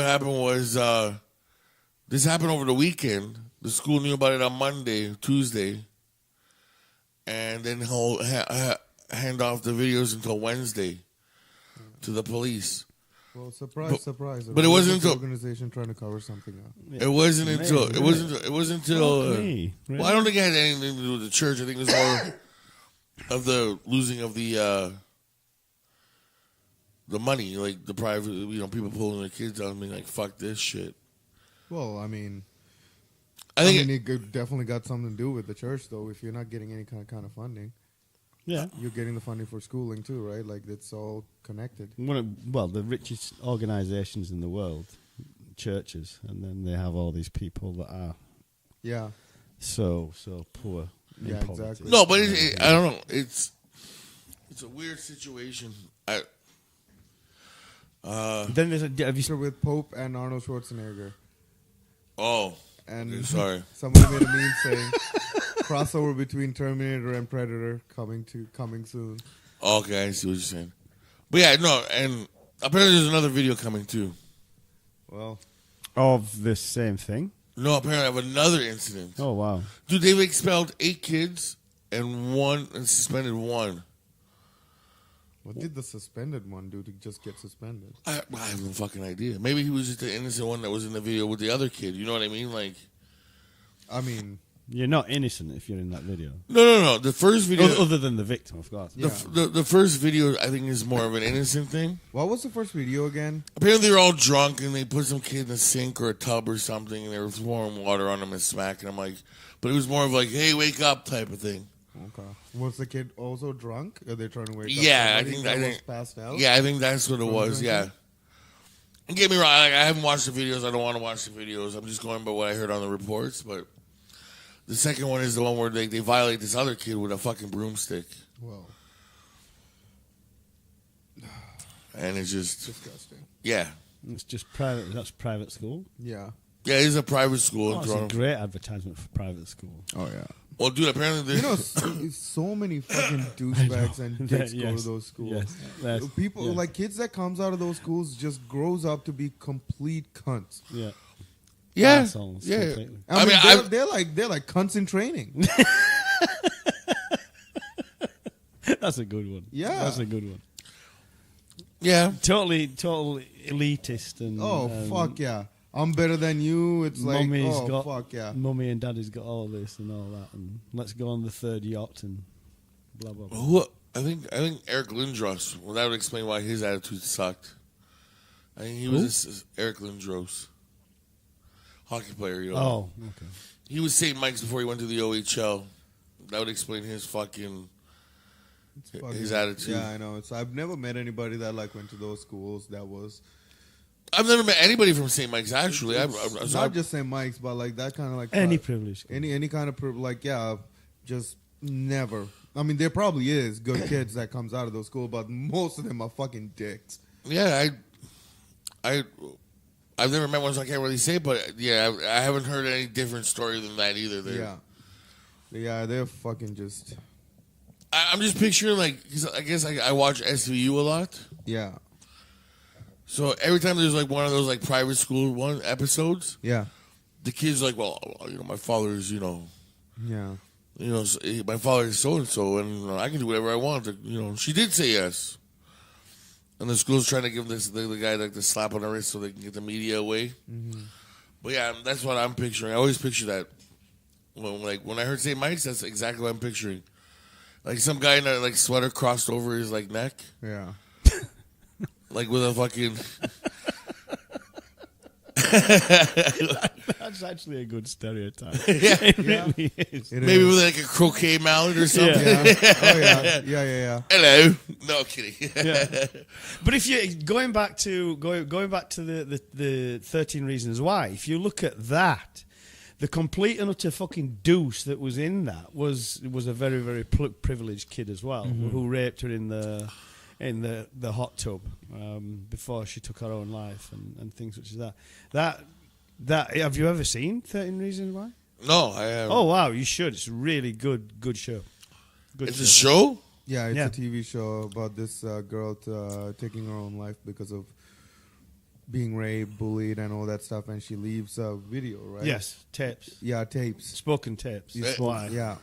happened was this happened over the weekend. The school knew about it on Monday, Tuesday, and then hand off the videos until Wednesday to the police. Well, surprise. But it wasn't until organization trying to cover something up. it wasn't until it wasn't until. Really? Well, I don't think it had anything to do with the church. I think it was more of the losing of the money, like the private, people pulling their kids out and being like, "Fuck this shit." Well, I mean, I think it definitely got something to do with the church, though. If you're not getting any kind of funding, Yeah. you're getting the funding for schooling too, right? Like it's all connected. Well, the richest organizations in the world, churches, and then they have all these people that are Yeah, so poor. in Yeah, poverty. exactly. no, but I don't know. It's a weird situation. Then there's have you so with Pope and Arnold Schwarzenegger, And and sorry. somebody made a meme saying crossover between Terminator and Predator coming soon. Okay, I see what you're saying. But yeah, no, and apparently there's another video coming too. Well, of this same thing. No, apparently I have another incident. Oh wow! Dude, they've expelled 8 kids and suspended 1. what did the suspended one do to just get suspended? I have no fucking idea. Maybe he was just the innocent one that was in the video with the other kid. You know what I mean? Like, I mean, You're not innocent if you're in that video. no. The first video, Other than the victim, of course. Yeah. the first video, I think is more of an innocent thing. what was the first video again? Apparently, they're all drunk and they put some kid in a sink or a tub or something, and they were pouring water on him and smacking him. Like, but it was more of like, "Hey, wake up" type of thing. Okay. Was the kid also drunk? Are they trying to wake up? Yeah, somebody that was passed out. Yeah, I think that's what it was. Yeah. And get me wrong, I haven't watched the videos. I don't want to watch the videos. I'm just going by what I heard on the reports. But the second one is the one where they violate this other kid with a fucking broomstick, Well, and it's just disgusting. yeah. It's just private. That's private school. Yeah. Yeah, it's a private school in It's a Toronto. great advertisement for private school. Oh yeah. Well, dude, apparently You know, so many fucking douchebags and dicks go Yes. to those schools. Yes. That's- People yeah. like kids that comes out of those schools just grows up to be complete cunts. Yeah. yeah, Assholes, yeah. completely. I mean, I- they're like cunts in training. That's a good one. Yeah. That's a good one. Yeah. Total elitist and Fuck yeah, I'm better than you. It's like Mummy's got fuck yeah. Mummy and Daddy's got all this and all that, and let's go on the third yacht and blah blah blah. Who? I think Eric Lindros. Well, that would explain why his attitude sucked. I think he was Eric Lindros, hockey player. You know. Oh, okay. He was St. Mike's before he went to the OHL. That would explain his his attitude. Yeah, I know. I've never met anybody that like went to those schools. That was I've never met anybody from St. Mike's actually. it's not just St. Mike's, but like that kind of like Any privilege. any kind of just never. I mean, there probably is good kids that comes out of those schools, but most of them are fucking dicks. Yeah, I've never met one, so I can't really say. But yeah, I haven't heard any different story than that either. Yeah, they're fucking just I'm just picturing like 'cause I guess I watch SVU a lot. yeah. So every time there's like one of those like private school episodes, Yeah. the kid's like, well, my father is, Yeah. my father is so and so, and I can do whatever I want. She did say yes, and the school's trying to give the guy like the slap on the wrist so they can get the media away. Mm-hmm. But yeah, that's what I'm picturing. I always picture that when I heard St. Mike's, that's exactly what I'm picturing. Like some guy in a like sweater crossed over his like neck, Yeah. like with a fucking. That's actually a good stereotype. Yeah. It really is. It Maybe is. with like a croquet mallet or something. Yeah. Oh yeah. Hello. No kidding. Yeah. But if you going back to the 13 Reasons Why, if you look at that, the complete and utter fucking douche that was in that was a very very privileged kid as well, who raped her in the hot tub before she took her own life and things such as that. That have you ever seen 13 Reasons Why? No, I have. Oh wow, you should. It's a really good show. It's a show? Yeah, it's Yeah. a TV show about this girl taking her own life because of being raped, bullied, and all that stuff, and she leaves a video, right? Yes, tapes, Yeah, tapes. spoken tapes. Yeah. Why? Yeah.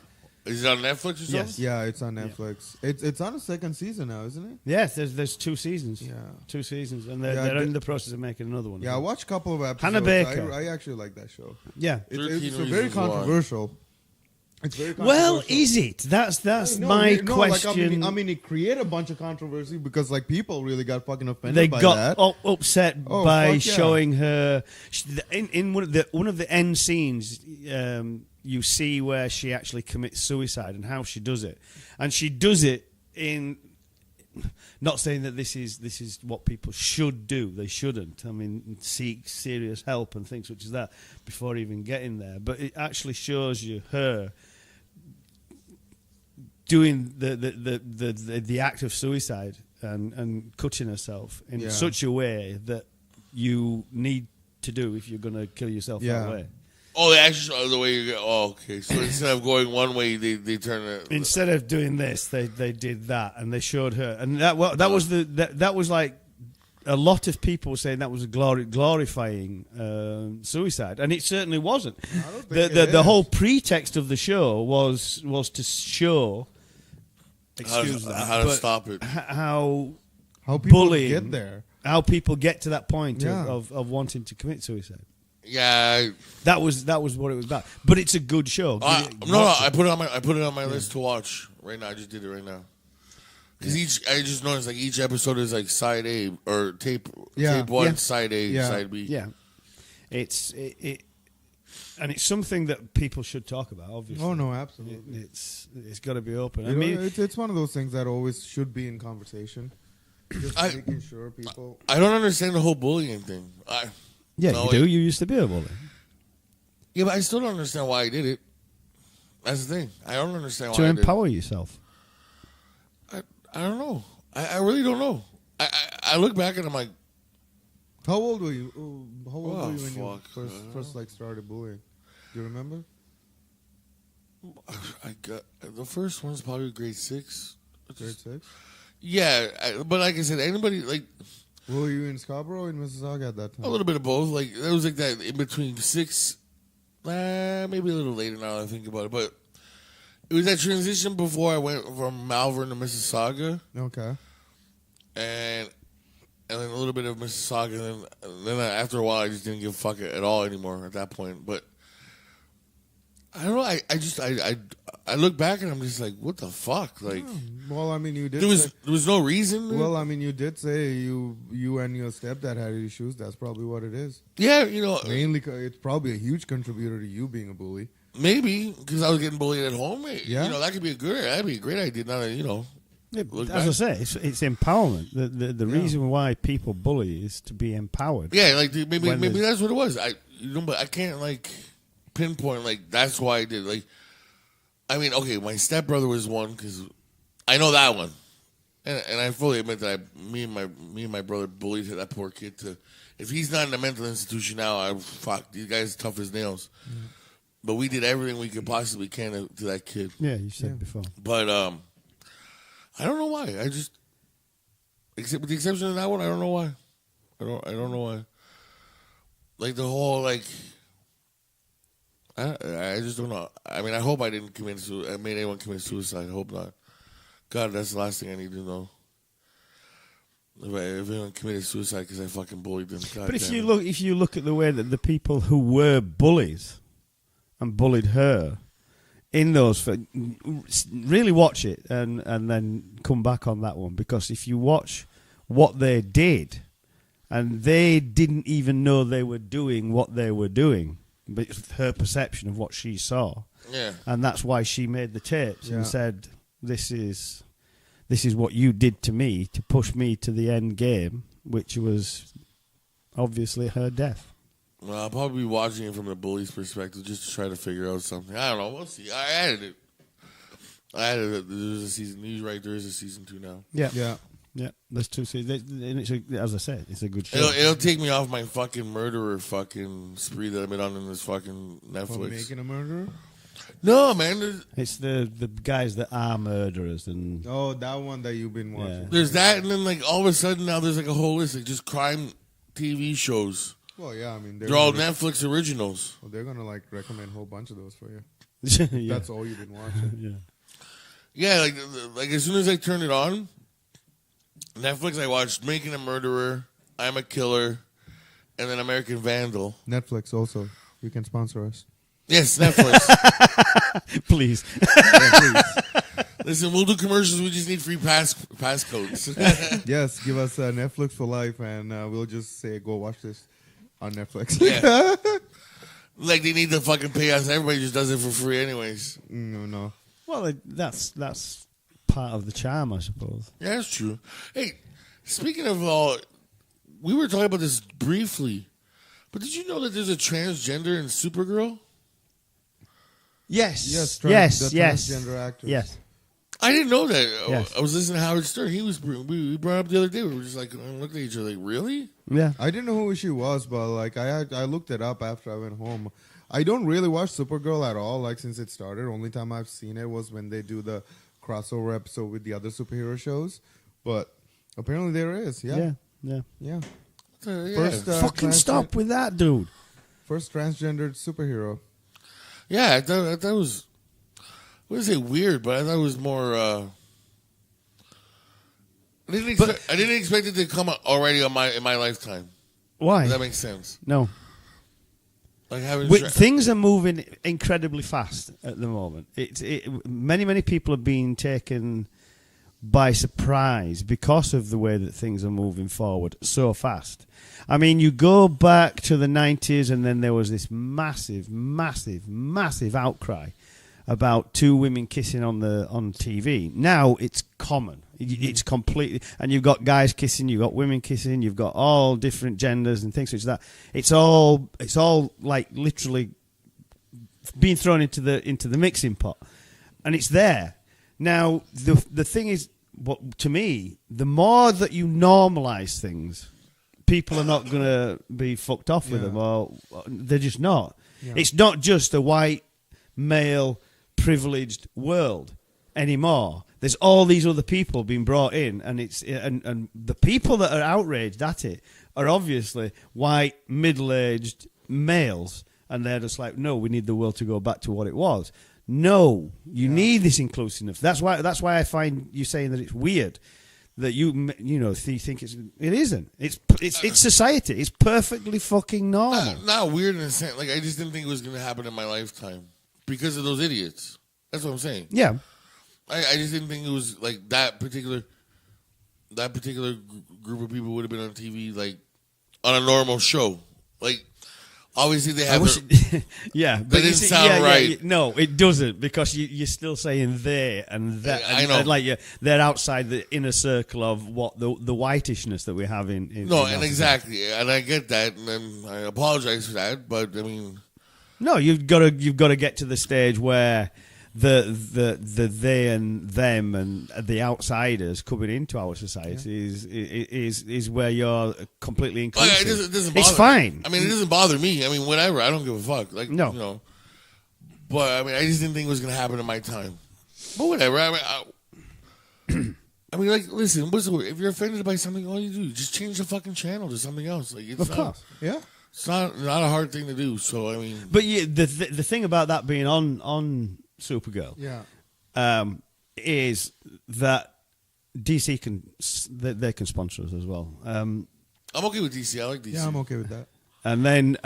Is it on Netflix or something? Yes. Yeah, it's on Netflix. It's on a second season now, isn't it? Yes, there's 2 seasons. Yeah. 2 seasons, and they're in the process of making another one. Yeah, I watched a couple of episodes. Hannah Baker. I actually like that show. Yeah. It's very controversial. It's very Well, controversial. is it? That's No, my no, question. Like, I mean, it created a bunch of controversy because like people really got fucking offended They by got that. upset Oh, by fuck yeah. showing her in one of the end scenes. You see where she actually commits suicide and how she does it, and she does it in. Not saying that this is what people should do. They shouldn't. I mean, seek serious help and things such as that before even getting there. But it actually shows you her doing the act of suicide and cutting herself in such a way that you need to do if you're going to kill yourself that way. Oh, they actually show the way you go. Oh, okay. So instead of going one way, they turn it. Instead of doing this, they did that, and they showed her, and that was like a lot of people saying that was glorifying suicide, and it certainly wasn't. The whole pretext of the show was to show. Excuse that. How to stop it? How people bullying get there? How people get to that point Yeah. of wanting to commit suicide. Yeah. That was what it was about. But it's a good show. I put it on my list to watch right now. I just did it right now. Because I just noticed like each episode is like side A or tape 1, side A, side B. Yeah, and it's something that people should talk about. Obviously, Oh no, absolutely. it's got to be open. You know, it's one of those things that always should be in conversation. Just making sure people. I don't understand the whole bullying thing. you do. You used to be a bully. Yeah, but I still don't understand why I did it. That's the thing. I don't understand why To I did it. empower yourself. I don't know. I really don't know. I look back and I'm like, How old were you? How old were you when you fuck. first like started bullying? Do you remember? I got the first one's probably grade 6. Grade 6. Yeah, but like I said, anybody like Were you in Scarborough or in Mississauga at that time? a little bit of both. Like it was like that in between 6, maybe a little later now that I think about it. But it was that transition before I went from Malvern to Mississauga, Okay. and then a little bit of Mississauga, and then after a while, I just didn't give a fuck at all anymore at that point. But I don't know. I look back and I'm just like, what the fuck? Like, Well, I mean, you did. there was no reason. Well, I mean, you did say you and your stepdad had issues. That's probably what it is. Yeah, Mainly, it's probably a huge contributor to you being a bully. maybe because I was getting bullied at home. Yeah. That'd be a great idea. Now that look As I back. say, it's empowerment. The reason why people bully is to be empowered. Yeah, like maybe When that's what it was. But I can't like pinpoint like that's why I did. Like, I mean, okay, my stepbrother was one because I know that one, and I fully admit that me and my brother bullied that poor kid. If he's not in a mental institution now, these guys tough as nails. Mm. But we did everything we could possibly can to that kid. Yeah, you said before. But I don't know why. I just, with the exception of that one, I don't know why. I don't know why. Like the whole like, I just don't know. I mean, I hope I didn't I made anyone commit suicide. I hope not. God, that's the last thing I need to know. If anyone committed suicide because I fucking bullied them. God But if damn you look at the way that the people who were bullies and bullied her in those, really watch it and then come back on that one, because if you watch what they did, and they didn't even know they were doing what they were doing, but it's her perception of what she saw. Yeah. And that's why she made the tapes and said, this is what you did to me to push me to the end game, which was obviously her death. Well, I'll probably be watching it from the bully's perspective just to try to figure out something. I don't know. We'll see. I added it. There's a season. He's right. There is a season 2 now. Yeah. There's 2 seasons, and as I said, it's a good show. It'll take me off my fucking murderer fucking spree that I've been on in this fucking Netflix. For making a murderer? No, man. It's the guys that are murderers, and Oh, that one that you've been watching. There's that, and then like all of a sudden now there's like a whole list of just crime TV shows. Well, yeah, I mean They're all Netflix originals. Well, they're gonna like recommend a whole bunch of those for you. Yeah. That's all you've been watching. Yeah. Yeah, like as soon as I turned it on, Netflix, I watched Making a Murderer, I'm a Killer, and then American Vandal. Netflix also. You can sponsor us. Yes, Netflix. Please. Yeah, please. Listen, we'll do commercials. We just need free passcodes. Yes, give us Netflix for life, and we'll just say, go watch this on Netflix. Yeah. Like they need to fucking pay us. Everybody just does it for free anyways. No. Well, that's part of the charm, I suppose. Yeah, that's true. Hey, speaking of all, we were talking about this briefly, but did you know that there's a transgender in Supergirl? Yes. Yes. Yes. Yes. Transgender actors. Yes. I didn't know that. Yes. I was listening to Howard Stern. We brought it up the other day. We were just like looking at each other like, really? Yeah. I didn't know who she was, but like I looked it up after I went home. I don't really watch Supergirl at all. Like since it started, only time I've seen it was when they do the crossover episode with the other superhero shows. But apparently there is. Yeah. Yeah. First, Fucking stop with that, dude. First transgendered superhero. Yeah, I thought it was. I wouldn't say weird, but I thought it was more. I didn't expect it to come out already in my lifetime. Why? Does that make sense? No. Like having Things are moving incredibly fast at the moment. Many people have been taken by surprise because of the way that things are moving forward so fast. I mean, you go back to the 90s and then there was this massive outcry about two women kissing on TV. Now it's common. It's completely, and you've got guys kissing, you've got women kissing, you've got all different genders and things like that. It's all like literally being thrown into the mixing pot, and it's there. Now the thing is, what to me, the more that you normalize things, people are not going to be fucked off with them, or they're just not. Yeah. It's not just a white male privileged world anymore. There's all these other people being brought in, and and the people that are outraged at it are obviously white middle-aged males, and they're just like, no, we need the world to go back to what it was. No, you need this inclusiveness. That's why I find you saying that it's weird that you think it isn't. It's society. It's perfectly fucking normal. Not weird in a sense. Like I just didn't think it was going to happen in my lifetime because of those idiots. That's what I'm saying. Yeah. I just didn't think it was like that particular group of people would have been on TV like on a normal show. Like obviously they have yeah, but it didn't sound right. Yeah, no, it doesn't, because you're still saying they and that. I know. And like they're outside the inner circle of what the whitishness that we have in no, and exactly, and I get that, and I apologize for that, but I mean, no, you've got to get to the stage where the they and them and the outsiders coming into our society is where you're completely inclusive. It doesn't bother it's fine. Me. I mean, it doesn't bother me. I mean, whatever. I don't give a fuck. Like, no. You know. But I mean, I just didn't think it was going to happen in my time. But whatever. I mean, like, listen. If you're offended by something, all you do is just change the fucking channel to something else. Like, it's of course. Yeah. It's not a hard thing to do. So I mean, but the thing about that being on Supergirl, is that DC they can sponsor us as well. I'm okay with DC. I like DC. Yeah, I'm okay with that. And then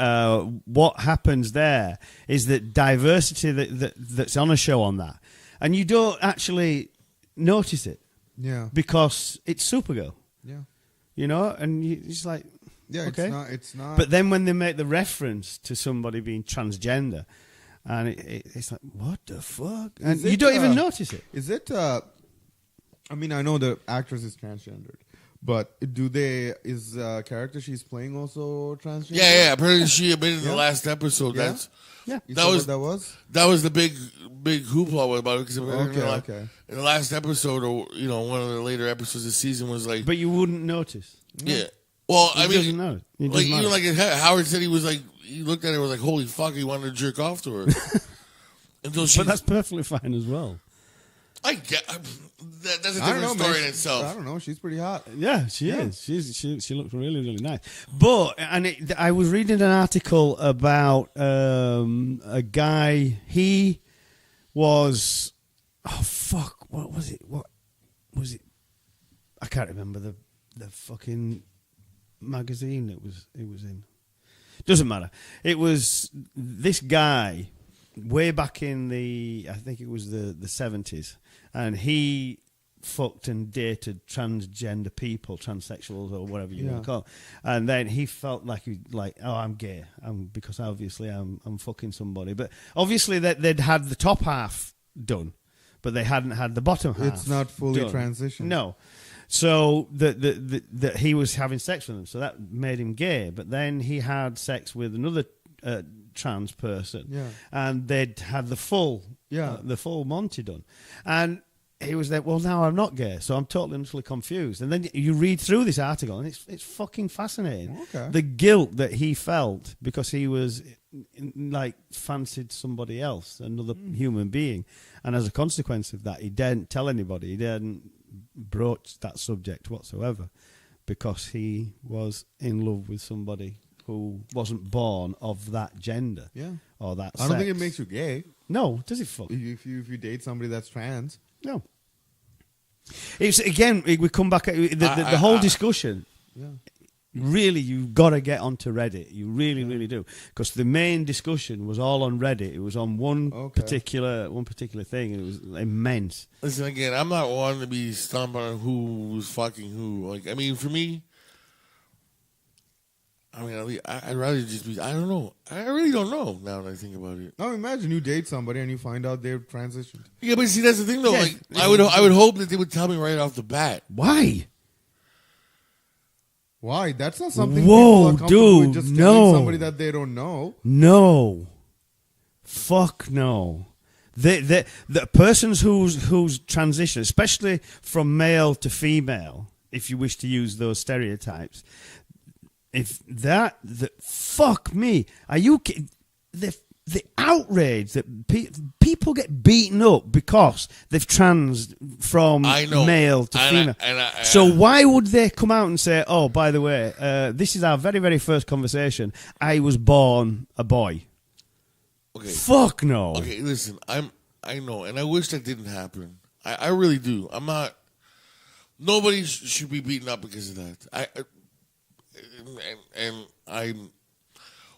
what happens there is that diversity that's on a show on that, and you don't actually notice it. Yeah, because it's Supergirl. Yeah, and it's like, yeah, okay. It's not. But then when they make the reference to somebody being transgender, and it's like, what the fuck? And you don't even notice it. Is it? I mean, I know the actress is transgendered, but is the character she's playing also transgender? Yeah. Apparently, she admitted in the last episode. Yeah? That was the big hoopla about it, because okay. In the last episode, or one of the later episodes of the season was like, but you wouldn't notice. Yeah. Well, I mean, doesn't know. Like even like Howard said, he was like, he looked at her and was like, holy fuck, he wanted to jerk off to her. But that's perfectly fine as well. I get that's a different story in itself. I don't know. She's pretty hot. Yeah, she is. She looks really, really nice. But I was reading an article about a guy. He was, oh fuck, what was it? What was it? I can't remember the fucking magazine it was in. Doesn't matter. It was this guy way back in I think it was the 70s, and he fucked and dated transgender people, transsexuals or whatever you want to call it. And then he felt like I'm gay, because obviously I'm fucking somebody. But obviously they'd had the top half done, but they hadn't had the bottom half. It's not fully done. transitioned. No. So that he was having sex with them, so that made him gay. But then he had sex with another trans person, and they'd had the full Monty done, and he was like, well, now I'm not gay, so I'm totally confused. And then you read through this article, and it's fucking fascinating. Okay. The guilt that he felt because he was fancied somebody else, another human being, and as a consequence of that, he didn't tell anybody. He didn't broach that subject whatsoever, because he was in love with somebody who wasn't born of that gender, or that. I don't think it makes you gay. No, does it? Fuck. If you date somebody that's trans. No. It's again, we come back at the whole discussion. Yeah. Really, you've got to get onto Reddit. You really, really do, because the main discussion was all on Reddit. It was on one particular thing, and it was immense. Listen, again, I'm not one to be stumped on who was fucking who. Like, I mean, for me, I'd rather just be. I don't know. I really don't know now that I think about it. Now imagine you date somebody and you find out they've transitioned. Yeah, but see, that's the thing, though. Yeah. Like, I would hope that they would tell me right off the bat. Why? Why? That's not something Whoa, people are comfortable with, dude, just no. telling somebody that they don't know. No. Fuck no. The persons who's transition, especially from male to female, if you wish to use those stereotypes, if fuck me, are you kidding? The outrage that people get beaten up because they've trans from male to female. So why would they come out and say, "Oh, by the way, this is our very, very first conversation. I was born a boy." Okay. Fuck no. Okay, listen, I know, and I wish that didn't happen. I really do. I'm not. Nobody should be beaten up because of that. And I'm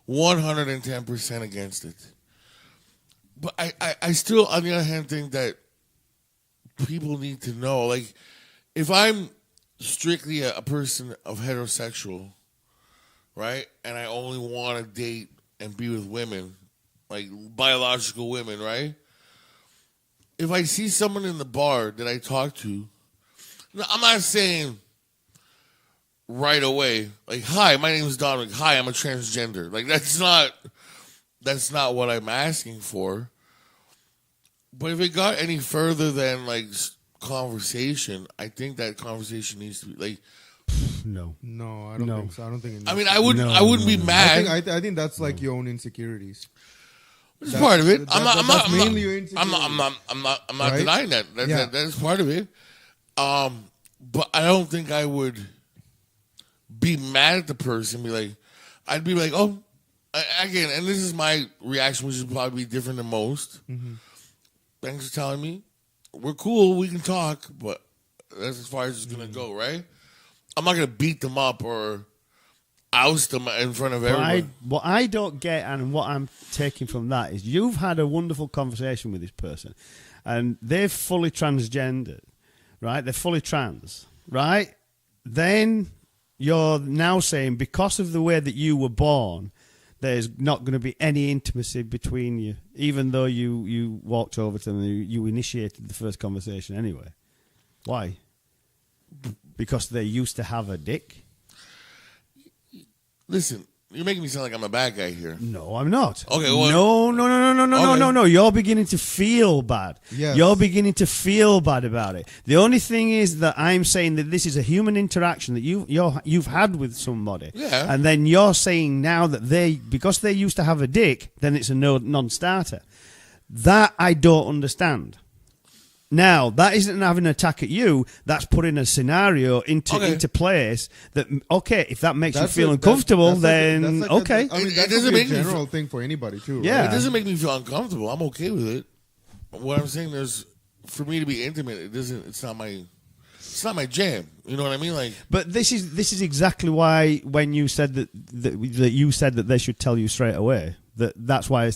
110% against it. But I still, on the other hand, think that people need to know. Like, if I'm strictly a person of heterosexual, right, and I only want to date and be with women, like biological women, right? If I see someone in the bar that I talk to, I'm not saying right away, like, hi, my name is Domenic. Hi, I'm a transgender. Like, that's not what I'm asking for. But if it got any further than, like, conversation, I think that conversation needs to be, like... No, I don't think so. I don't think it needs I wouldn't be mad. I think that's like your own insecurities. It's part of it. That's mainly your insecurities. I'm not right? Denying that. That's part of it. But I don't think I would be mad at the person. I'd be like, oh, again, and this is my reaction, which is probably different than most. Mm-hmm. Thanks for telling me. We're cool. We can talk, but that's as far as it's gonna go, right? I'm not gonna beat them up or oust them in front of everybody. What I don't get, and what I'm taking from that, is you've had a wonderful conversation with this person, and they're fully transgendered, right? They're fully trans, right? Then you're now saying, because of the way that you were born, there's not going to be any intimacy between you, even though you walked over to them and you initiated the first conversation anyway. Why? Because they used to have a dick? Listen, you're making me sound like I'm a bad guy here. No, I'm not. Okay, well, No. You're beginning to feel bad. Yes. You're beginning to feel bad about it. The only thing is that I'm saying that this is a human interaction that you've had with somebody. Yeah. And then you're saying now that because they used to have a dick, then it's a non-starter. That I don't understand. Now, that isn't having an attack at you. That's putting a scenario into place that, okay, if that makes you feel uncomfortable, then okay. That doesn't make a general thing for anybody, too. Yeah. It doesn't make me feel uncomfortable. I'm okay with it. what I'm saying is, for me to be intimate, it's not my jam. You know what I mean? Like, but this is exactly why when you said that you said that they should tell you straight away, that's why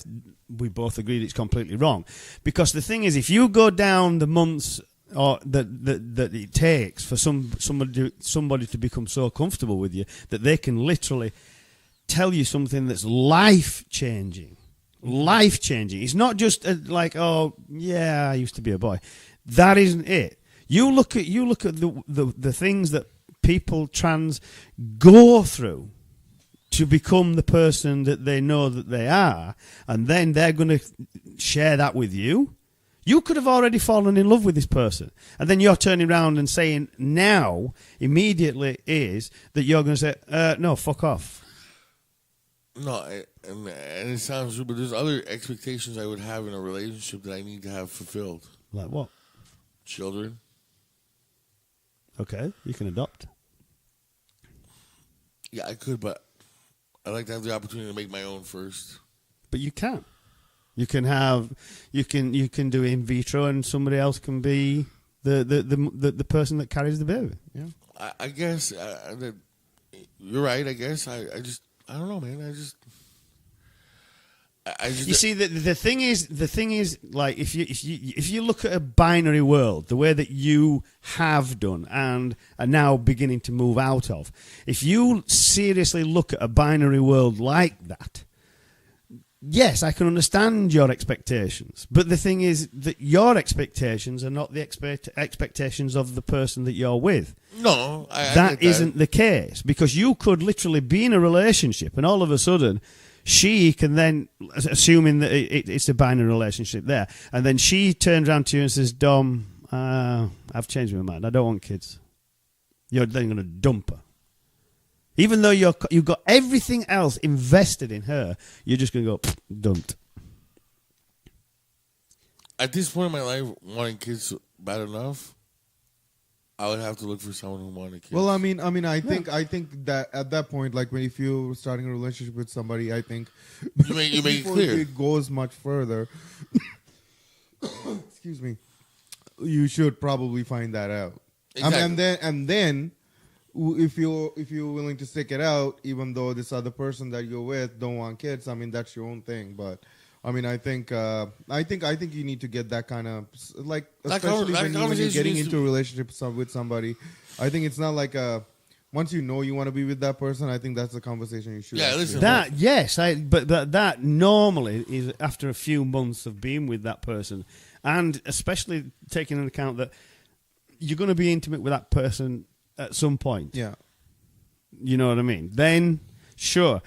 we both agreed it's completely wrong. Because the thing is, if you go down the months or that it takes for somebody to become so comfortable with you that they can literally tell you something that's life changing. It's not just like, oh yeah, I used to be a boy. That isn't it. You look at the things that people trans go through to become the person that they know that they are, and then they're going to share that with you. You could have already fallen in love with this person, and then you're turning around and saying now immediately is that you're going to say no, fuck off. No, and it sounds true, but there's other expectations I would have in a relationship that I need to have fulfilled. Like what? Children. Okay, you can adopt. Yeah, I could, but I'd like to have the opportunity to make my own first. But you can. You can do in vitro, and somebody else can be the person that carries the baby. Yeah, I guess you're right. I guess I don't know, man. You see, the thing is, like if you look at a binary world, the way that you have done and are now beginning to move out of, if you seriously look at a binary world like that, yes, I can understand your expectations. But the thing is that your expectations are not the expectations of the person that you're with. No, that isn't the case, because you could literally be in a relationship and all of a sudden she can then, assuming that it's a binary relationship there, and then she turns around to you and says, Dom, I've changed my mind. I don't want kids. You're then going to dump her. Even though you've got everything else invested in her, you're just going to go, dumped. At this point in my life, wanting kids bad enough, I would have to look for someone who wanted kids. Well, I think that at that point, like if you're starting a relationship with somebody, I think you make it clear. It goes much further. Excuse me. You should probably find that out. Exactly. And then if you're willing to stick it out, even though this other person that you're with don't want kids, that's your own thing. But I think you need to get that kind of especially when you're getting into a relationship with somebody. I think it's not like once you know you want to be with that person. I think that's the conversation you should. Yeah, listen. That yes, but that normally is after a few months of being with that person, and especially taking into account that you're going to be intimate with that person at some point. Yeah, you know what I mean. Then sure,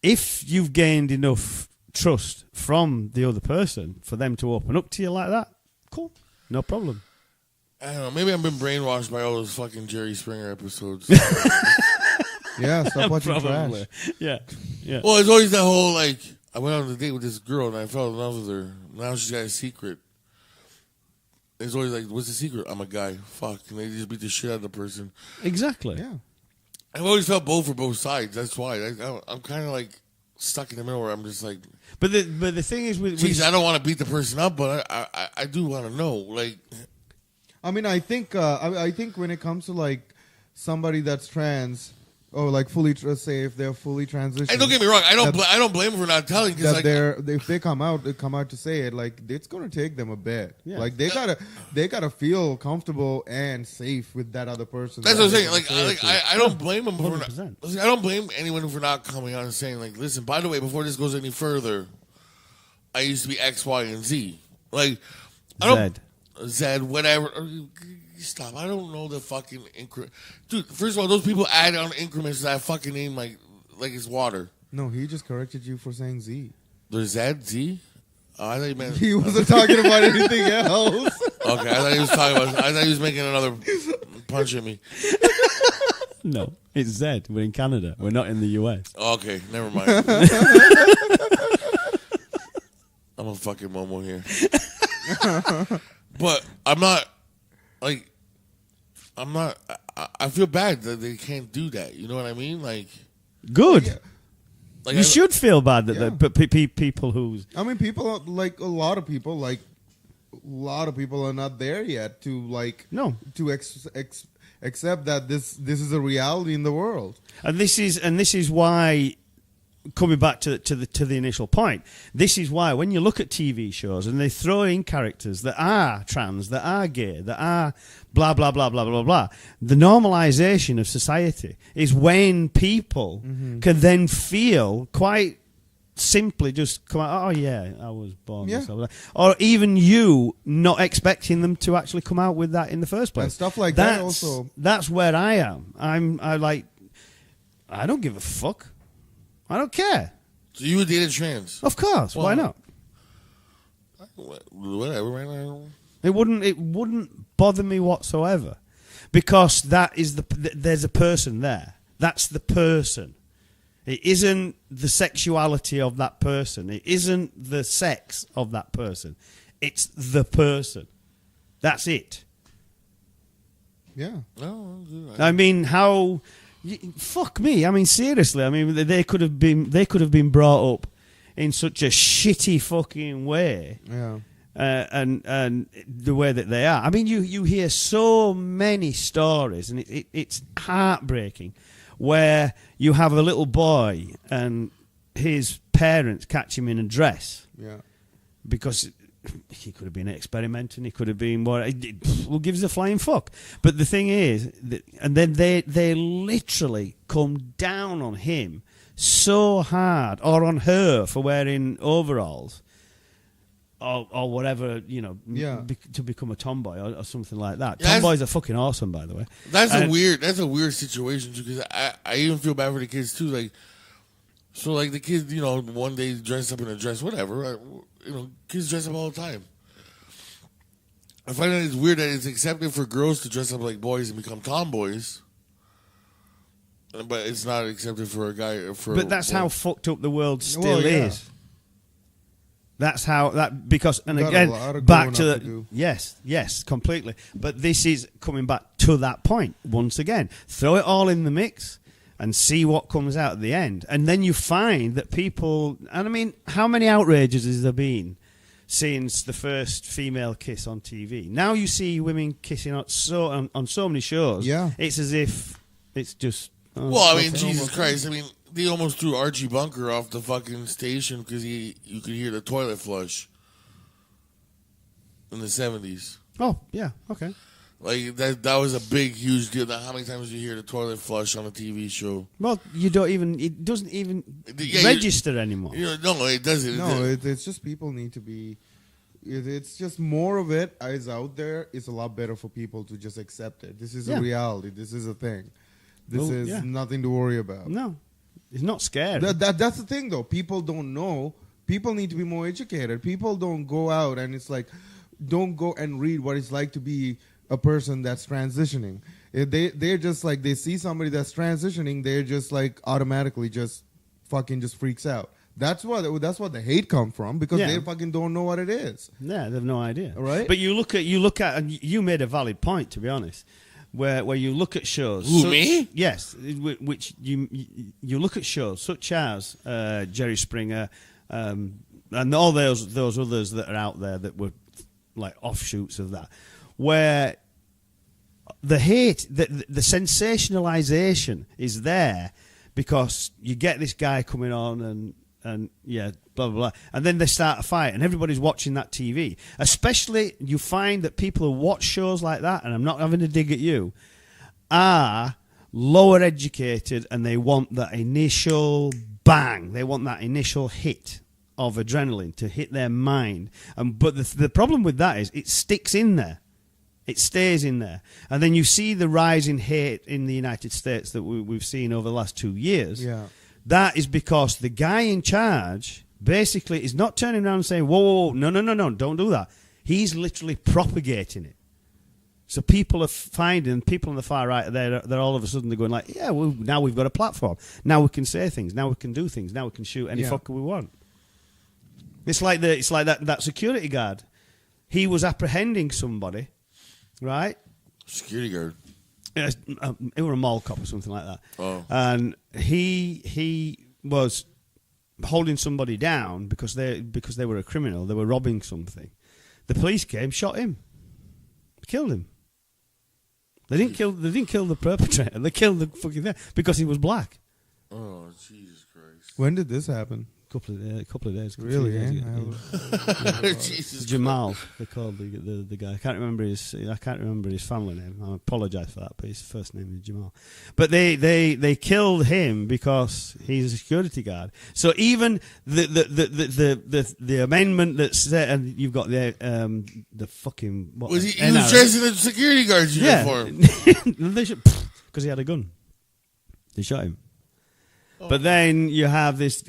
if you've gained enough trust from the other person for them to open up to you like that, cool, no problem. I don't know, maybe I've been brainwashed by all those fucking Jerry Springer episodes. Yeah, stop watching trash. Yeah. Well, it's always that whole like, I went on a date with this girl and I fell in love with her. Now she's got a secret. It's always like, what's the secret? I'm a guy. Fuck. And they just beat the shit out of the person. Exactly. Yeah. I've always felt for both sides. That's why. I'm kind of like stuck in the middle where I'm just like. But the thing is with I don't want to beat the person up, but I do want to know. Like, I think when it comes to like somebody that's trans or like fully, say if they're fully transitioned. And don't get me wrong, I don't blame them for not telling. That like, if they come out to say it, like it's gonna take them a bit. Yeah. Like they gotta feel comfortable and safe with that other person. That's what I'm saying. Like I don't blame them for not, I don't blame anyone for not coming out and saying like, listen, by the way, before this goes any further, I used to be X, Y, and Z. Like I don't Z, whatever. Stop. I don't know the fucking increment. Dude, first of all, those people add on increments to that fucking name like it's water. No, he just corrected you for saying Z. There's Z? Z? Oh, I thought you meant... He wasn't talking about anything else. Okay, I thought he was making another punch at me. No, it's Z. We're in Canada. We're not in the US. Okay, never mind. I'm a fucking momo here. But I'm not... Like, I feel bad that they can't do that. You know what I mean? Like, good. Yeah. Like you should feel bad that but people who's... people, like a lot of people, like lot of people are not there yet to accept that this is a reality in the world. And this is why, coming back to the initial point, this is why when you look at TV shows and they throw in characters that are trans, that are gay, that are blah blah blah blah blah blah, the normalization of society is when people can then feel quite simply just come out, oh yeah, I was born this, or even you not expecting them to actually come out with that in the first place, and stuff like that. Also, that's where I am. I don't give a fuck. I don't care. So you would date a trans? Of course. Why not? Whatever, man. It wouldn't bother me whatsoever, because there's a person there. That's the person. It isn't the sexuality of that person. It isn't the sex of that person. It's the person. That's it. Yeah. No, I mean, how? Fuck me. I mean, seriously. I mean, they could have been brought up in such a shitty fucking way. Yeah. And the way that they are. I mean, you hear so many stories, and it's heartbreaking, where you have a little boy and his parents catch him in a dress. Yeah. Because he could have been experimenting, he could have been who gives a flying fuck. But the thing is, and then they literally come down on him so hard, or on her for wearing overalls, or whatever, to become a tomboy or something like that. Yeah, Tomboys are fucking awesome, by the way. That's a weird situation too, because I even feel bad for the kids too. Like, so like the kids, one day dress up in a dress, whatever. Kids dress up all the time. I find that it's weird that it's accepted for girls to dress up like boys and become tomboys, but it's not accepted for a guy. But that's how fucked up the world still is. That's how because, and again, back to the yes, completely. But this is coming back to that point once again. Throw it all in the mix and see what comes out at the end, and then you find that people. And I mean, how many outrages has there been since the first female kiss on TV? Now you see women kissing on so many shows. Yeah, it's as if it's just. Well, I mean, Jesus Christ! I mean, they almost threw Archie Bunker off the fucking station because you could hear the toilet flush in the 70s. Oh yeah, okay. Like that was a big, huge deal. How many times do you hear the toilet flush on a TV show? Well, it doesn't even register anymore. No, it doesn't. No, it's just people need to be. It's just more of it is out there. It's a lot better for people to just accept it. This is a reality. This is a thing. This is nothing to worry about. No, it's not scary. That's the thing, though. People don't know. People need to be more educated. People don't go out and it's like, don't go and read what it's like to be a person that's transitioning. They're just like, they see somebody that's transitioning, they're just like automatically just fucking just freaks out. That's what the hate come from, because they fucking don't know what it is. Yeah, they have no idea. Right? But you look at, and you made a valid point, to be honest, where you look at shows. Me? Yes, which you look at shows such as Jerry Springer, and all those others that are out there that were like offshoots of that, where the hate, the sensationalization is there because you get this guy coming on and blah blah blah, and then they start a fight and everybody's watching that TV. Especially you find that people who watch shows like that, and I'm not having a dig at you, are lower educated, and they want that initial bang, they want that initial hit of adrenaline to hit their mind. But the problem with that is it sticks in there. It stays in there. And then you see the rise in hate in the United States that we've seen over the last 2 years. Yeah. That is because the guy in charge basically is not turning around and saying, whoa, no, don't do that. He's literally propagating it. So people are finding, people on the far right, they're all of a sudden they're going like, yeah, well, now we've got a platform. Now we can say things. Now we can do things. Now we can shoot any fucker we want. It's like that security guard. He was apprehending somebody, right? Security guard. It were a mall cop or something like that. Oh. And he was holding somebody down because they were a criminal. They were robbing something. The police came, shot him, killed him. They didn't kill the perpetrator. They killed the fucking thing because he was black. Oh, Jesus Christ! When did this happen? Couple of days. Really? Jesus Jamal, they called the guy. I can't remember his family name. I apologise for that, but his first name is Jamal. But they killed him because he's a security guard. So even the amendment that said, and you've got the fucking what, was he was dressed in a security guard's uniform? They because he had a gun. They shot him. Oh. But then you have this: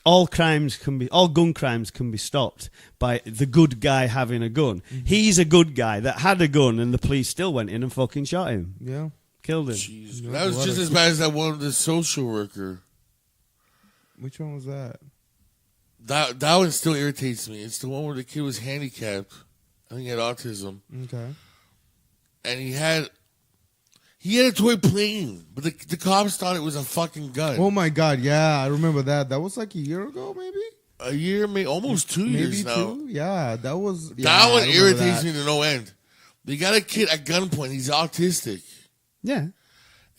all gun crimes can be stopped by the good guy having a gun. Mm-hmm. He's a good guy that had a gun, and the police still went in and fucking shot him. Yeah, killed him. Jeez, that was just as bad as that one, the social worker. Which one was that? That one still irritates me. It's the one where the kid was handicapped. I think he had autism. Okay, and he had a toy plane, but the cops thought it was a fucking gun. Oh my God, yeah, I remember that. That was like a year ago, maybe? A year, maybe almost 2 years now. Maybe 2? Yeah, that was... That one irritates me to no end. They got a kid at gunpoint. He's autistic. Yeah.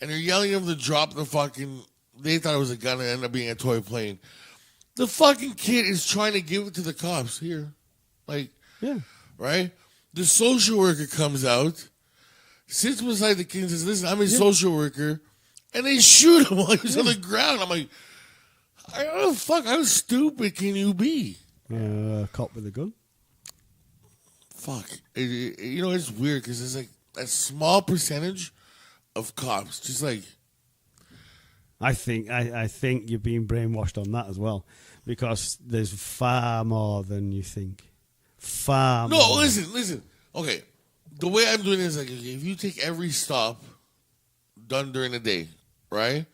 And they're yelling at him to drop the fucking... They thought it was a gun and it ended up being a toy plane. The fucking kid is trying to give it to the cops. Here. Like... Yeah. Right? The social worker comes out... sits beside the kid and says, listen, I'm a social worker. And they shoot him while he was on the ground. I'm like, oh, fuck, how stupid can you be? A cop with a gun? Fuck. It's weird because there's like a small percentage of cops. Just like... I think you're being brainwashed on that as well. Because there's far more than you think. Far more. No, listen. Okay. The way I'm doing it is like, if you take every stop done during the day, right?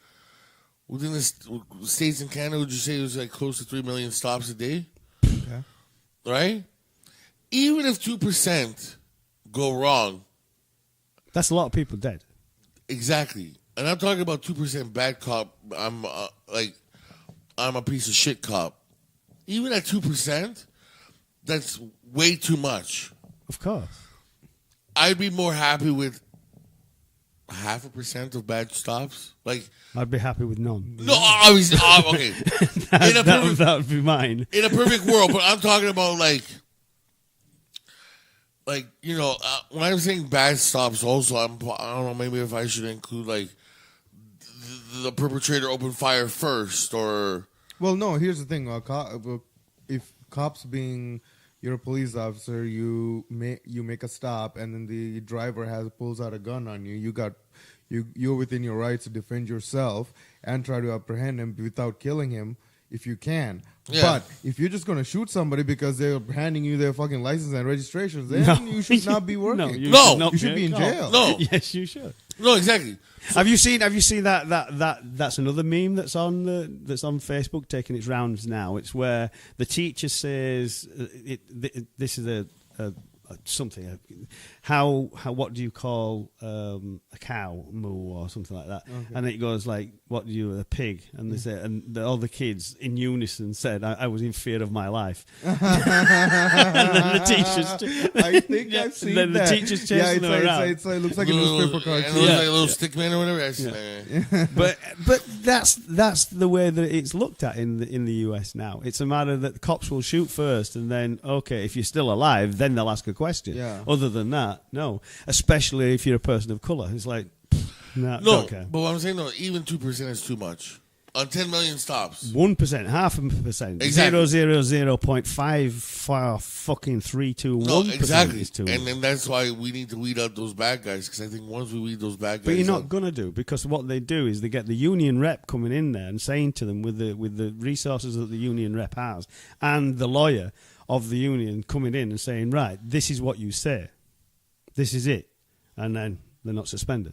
Within the states in Canada, would you say it was like close to 3 million stops a day? Okay. Right? Even if 2% go wrong. That's a lot of people dead. Exactly. And I'm talking about 2% bad cop. I'm a piece of shit cop. Even at 2%, that's way too much. Of course. I'd be more happy with 0.5% of bad stops. Like, I'd be happy with none. No, obviously, okay. that would be mine. In a perfect world, but I'm talking about like when I'm saying bad stops, also I don't know, maybe if I should include like the perpetrator opened fire first, or well, no. Here's the thing: if cops being you're a police officer, you make a stop, and then the driver pulls out a gun on you. You're within your rights to defend yourself and try to apprehend him without killing him if you can. Yeah. But if you're just going to shoot somebody because they're handing you their fucking license and registrations, then you should not be working. You should be in jail. No, yes, you should. No, exactly. Have you seen that's another meme that's on Facebook taking its rounds now. It's where the teacher says this is something. How what do you call a cow, moo or something like that? Okay. And it goes like, what do you, a pig? And they say, and all the kids in unison said, I was in fear of my life. And then the teachers, I think I've seen that. The teachers chasing them around. It looks like a newspaper cartoon. And it looks like a little stick man or whatever. But that's the way that it's looked at in the US now. It's a matter that the cops will shoot first, and then okay, if you're still alive, then they'll ask a question. Yeah. Other than that, no. Especially if you're a person of color, it's like no. Don't care. But what I'm saying though, even 2% is too much on 10 million stops. 1%, 0.5%, exactly. 0.005 fucking 321%. No, exactly. Is too and then that's why we need to weed out those bad guys, because I think once we weed those bad guys, but you're not gonna do, because what they do is they get the union rep coming in there and saying to them with the resources that the union rep has and the lawyer of the union coming in and saying, right, this is what you say, this is it, and then they're not suspended.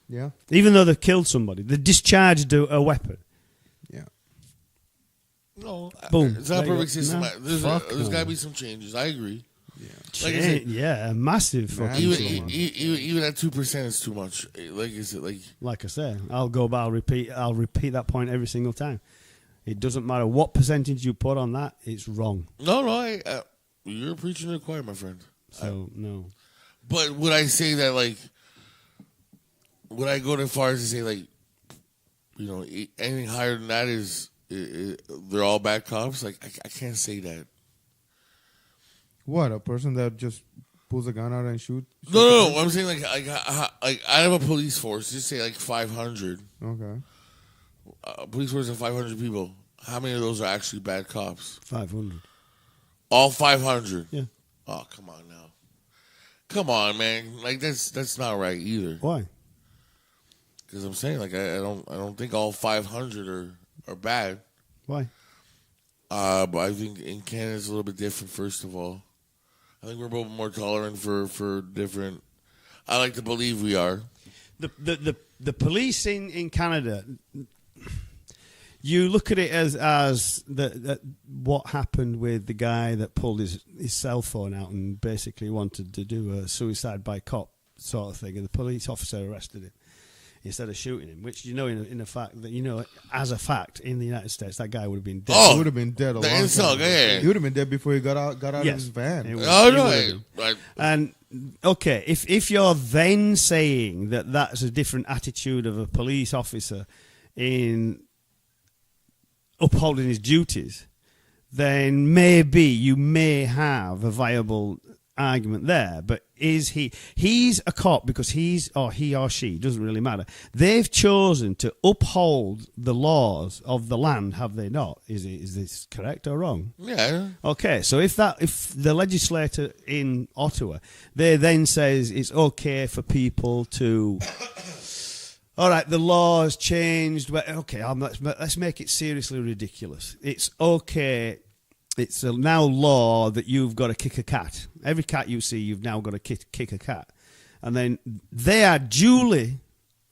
Yeah. Even though they've killed somebody, they discharged a weapon. Yeah. No, boom. It's not a perfect system. No, There's got to be some changes. I agree. Yeah, like I said, a massive fucking even at 2% is too much. Like I say, I'll repeat that point every single time. It doesn't matter what percentage you put on that; it's wrong. No, You're preaching to the choir, my friend. So no. But would I say that, like, would I go as far as to say, like, anything higher than that is they're all bad cops? Like, I can't say that. What, a person that just pulls a gun out and shoot? No. I'm saying, like out of a police force, just say, like, 500. Okay. Police force of 500 people. How many of those are actually bad cops? 500. All 500? Yeah. Oh, come on now. Come on, man. Like, that's not right either. Why? Because I'm saying, like, I don't think all 500 are bad. Why? But I think in Canada it's a little bit different. First of all, I think we're both more tolerant for different. I like to believe we are. The police in Canada. You look at it as what happened with the guy that pulled his cell phone out and basically wanted to do a suicide by cop sort of thing, and the police officer arrested him instead of shooting him. Which in a fact that as a fact in the United States that guy would have been dead. He would have been dead a long time. Yeah. He would have been dead before he got out of his van. And okay, if you're then saying that that's a different attitude of a police officer in upholding his duties, then maybe you may have a viable argument there. But he's a cop because he or she, doesn't really matter. They've chosen to uphold the laws of the land, have they not? Is this correct or wrong? Yeah. Okay, so if the legislator in Ottawa, they then says it's okay for people to all right, the law has changed. But okay, let's make it seriously ridiculous. It's okay. It's now law that you've got to kick a cat. Every cat you see, you've now got to kick a cat. And then they are duly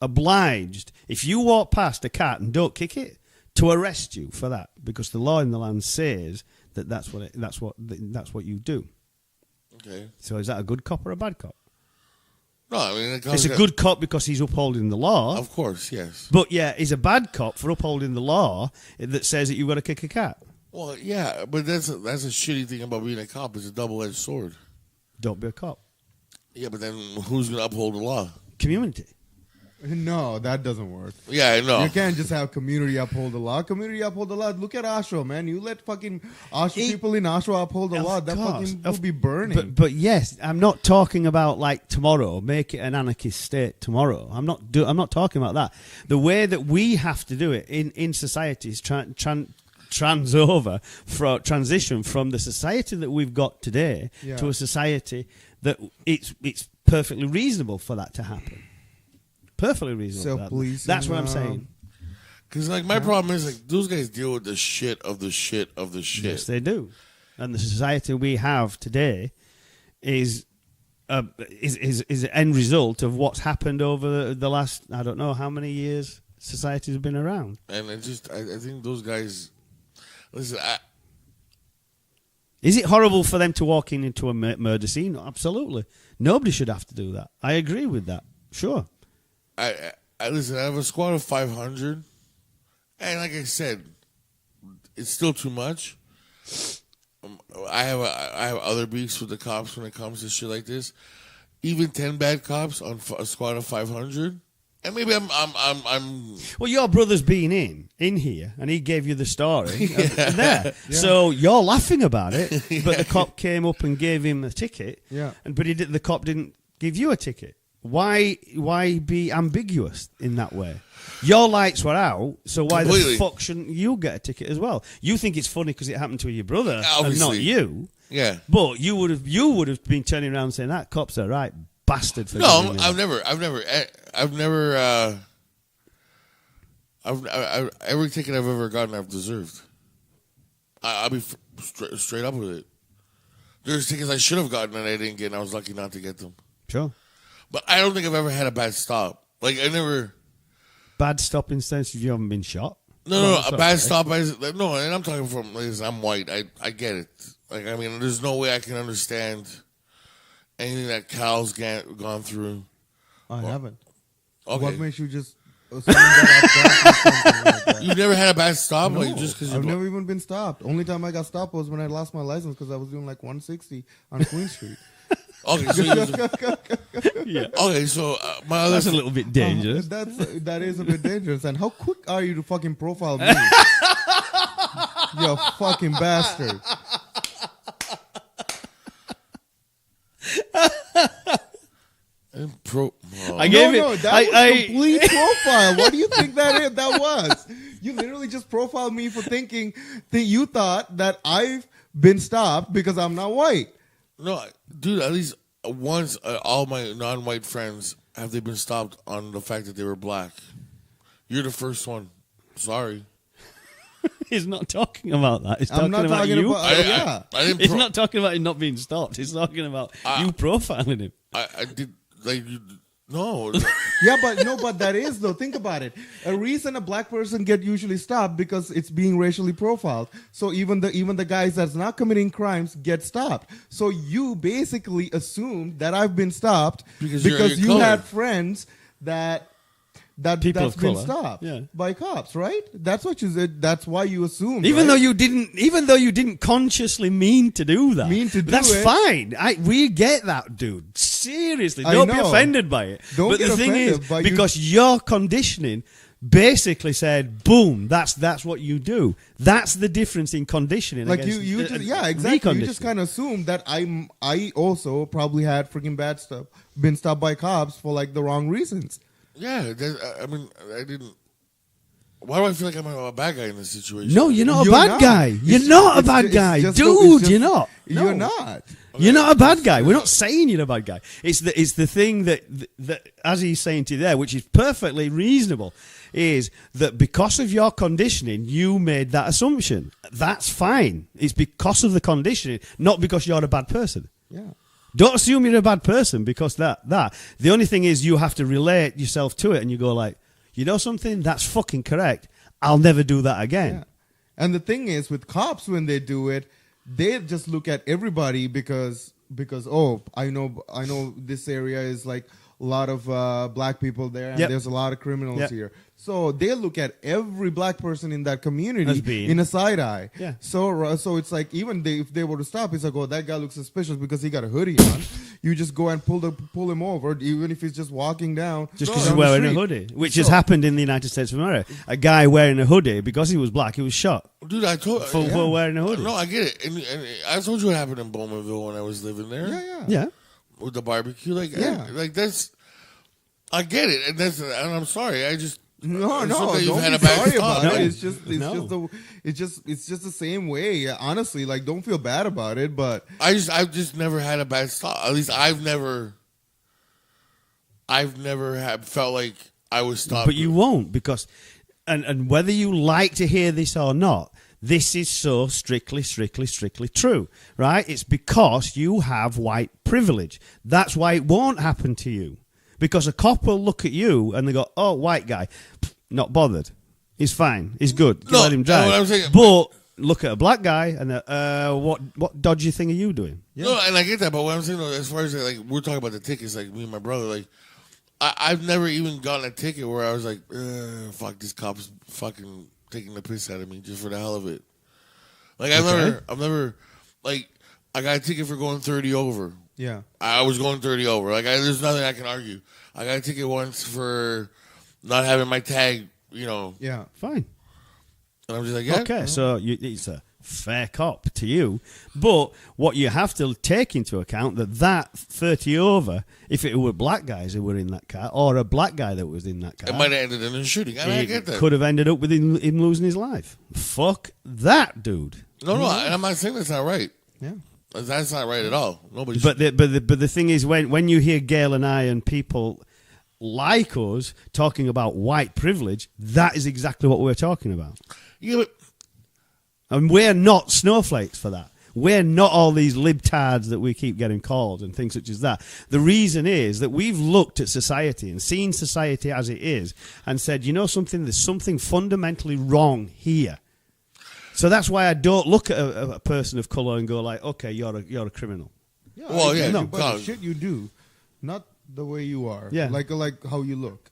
obliged, if you walk past a cat and don't kick it, to arrest you for that, because the law in the land says that that's what you do. Okay. So is that a good cop or a bad cop? No, I mean it's a good cop because he's upholding the law. Of course, yes. But yeah, he's a bad cop for upholding the law that says that you've got to kick a cat. Well, yeah, but that's a shitty thing about being a cop. It's a double-edged sword. Don't be a cop. Yeah, but then who's going to uphold the law? Community. No, that doesn't work. Yeah, I know. You can't just have community uphold the law. Community uphold the law. Look at Oshawa, man. You let fucking people in Oshawa uphold the law. That fucking will be burning. But yes, I'm not talking about like tomorrow. Make it an anarchist state tomorrow. I'm not talking about that. The way that we have to do it in society is transition from the society that we've got today to a society that it's perfectly reasonable for that to happen. Perfectly reasonable. That's what I'm saying. Because like my problem is like those guys deal with the shit of the shit of the shit. Yes, they do. And the society we have today is an end result of what's happened over the last, I don't know how many years societies have been around. And I think those guys. Listen, is it horrible for them to walk into a murder scene? Absolutely. Nobody should have to do that. I agree with that. Sure. I listen. I have a squad of 500, and like I said, it's still too much. I have other beefs with the cops when it comes to shit like this. Even 10 bad cops on a squad of 500, and maybe I'm. Well, your brother's been in here, and he gave you the story there. Yeah. So you're laughing about it, but the cop came up and gave him a ticket. Yeah, but the cop didn't give you a ticket. Why be ambiguous in that way? Your lights were out, so why the fuck shouldn't you get a ticket as well? You think it's funny because it happened to your brother and not you. Yeah. But you would have been turning around saying that cop's a right bastard for No, every ticket I've ever gotten I've deserved. I'll be straight up with it. There's tickets I should have gotten and I didn't get, and I was lucky not to get them. Sure. But I don't think I've ever had a bad stop. Like, I never... Bad stop in the sense of you haven't been shot? No, a bad stop... No, and I'm talking from... Like, I'm white. I get it. Like, I mean, there's no way I can understand anything that Cal's gone through. I haven't. Okay. What makes you just that I've done something like that. You never had a bad stop, No, like just because I've never even been stopped. Only time I got stopped was when I lost my license because I was doing like 160 on Queen Street. Okay, so Yeah. okay, so my other That's a little bit dangerous. That is a bit dangerous. And how quick are you to fucking profile me? You fucking bastard. I gave it. No, that was complete profile. What do you think that is? That was. You literally just profiled me for thinking that you thought that I've been stopped because I'm not white. No, dude, at least once all my non-white friends have they been stopped on the fact that they were black. You're the first one. Sorry. He's not talking about that. He's I'm talking not about talking you. about. Yeah. I didn't He's not talking about him not being stopped. He's talking about you profiling him. I did like you. No. Yeah, but that is though. Think about it. A reason a black person get usually stopped because it's being racially profiled. So even the guys that's not committing crimes get stopped. So you basically assumed that I've been stopped because you color. had friends that People that's of been color. stopped Yeah. by cops, right? That's what you said. That's why you assumed. Even right? though you didn't consciously mean to do that. That's it. fine. We get that, dude. Seriously, I don't be know. offended by it. Don't but get the thing offended, is, but you- because your conditioning basically said, "Boom, that's what you do." That's the difference in conditioning. Like against, you just, yeah, exactly. You just reconditioning. kind of assume that I also probably had freaking bad stuff, been stopped by cops for like the wrong reasons. Yeah, I mean, I didn't. Why do I feel like I'm a bad guy in this situation? No, you're not You're a bad not. guy. You're It's- not a it's bad ju- it's guy, just- dude. it's just- You're not. You're No. not. You're not a bad guy. We're not saying you're a bad guy. It's the thing that as he's saying to you there, which is perfectly reasonable, is that because of your conditioning, you made that assumption. That's fine. It's because of the conditioning, not because you're a bad person. Yeah. Don't assume you're a bad person because that. The only thing is you have to relate yourself to it and you go like, you know something? That's fucking correct. I'll never do that again. Yeah. And the thing is, with cops, when they do it, they just look at everybody because oh, I know this area is like a lot of black people there, and Yep. there's a lot of criminals Yep. here. So they look at every black person in that community As being- in a side eye. Yeah. So it's like even if they were to stop, it's like, oh, that guy looks suspicious because he got a hoodie on. You just go and pull him over, even if he's just walking down. Just down because he's the wearing a street. hoodie, which has happened in the United States of America. A guy wearing a hoodie, because he was black, he was shot Dude, I told for wearing a hoodie. No, I get it. And I told you what happened in Bowmanville when I was living there. Yeah. With the barbecue. Yeah. Like that's. I get it. And I'm sorry. I just. No, something you've don't had be a bad sorry stop. about No. it. It's just the same way. Honestly, like don't feel bad about it. But I've just never had a bad stop. At least I've never felt like I was stopped. But you won't because, and whether you like to hear this or not, this is so strictly true, right? It's because you have white privilege. That's why it won't happen to you. Because a cop will look at you and they go, "Oh, white guy, not bothered. He's fine. He's good. No, Let him no, drive." what I'm saying- But look at a black guy and what dodgy thing are you doing? No, and I get that, but what I'm saying though, as far as like we're talking about the tickets, like me and my brother, like I've never even gotten a ticket where I was like, "Fuck, this cop's fucking taking the piss out of me just for the hell of it." Like I've never, like I got a ticket for going 30 over. yeah, I was going 30 over. Like there's nothing I can argue. I got a ticket once for not having my tag, yeah. Fine. and I'm just like, yeah, Okay, so it's a fair cop to you. But what you have to take into account that 30 over, if it were black guys who were in that car or a black guy that was in that car, it might have ended in a shooting. I mean, I get that. could have ended up with him losing his life. Fuck that, dude. No, and I'm not saying that's not right. Yeah. That's not right at all. Nobody. But the thing is, when you hear Gail and I and people like us talking about white privilege, that is exactly what we're talking about. Yeah, but And we're not snowflakes for that. We're not all these libtards that we keep getting called and things such as that. The reason is that we've looked at society and seen society as it is and said, you know something, there's something fundamentally wrong here. So that's why I don't look at a person of colour and go like, okay, you're a criminal. Yeah, Well, I yeah, get no, you, but no. the shit you do, not the way you are. Yeah. Like how you look.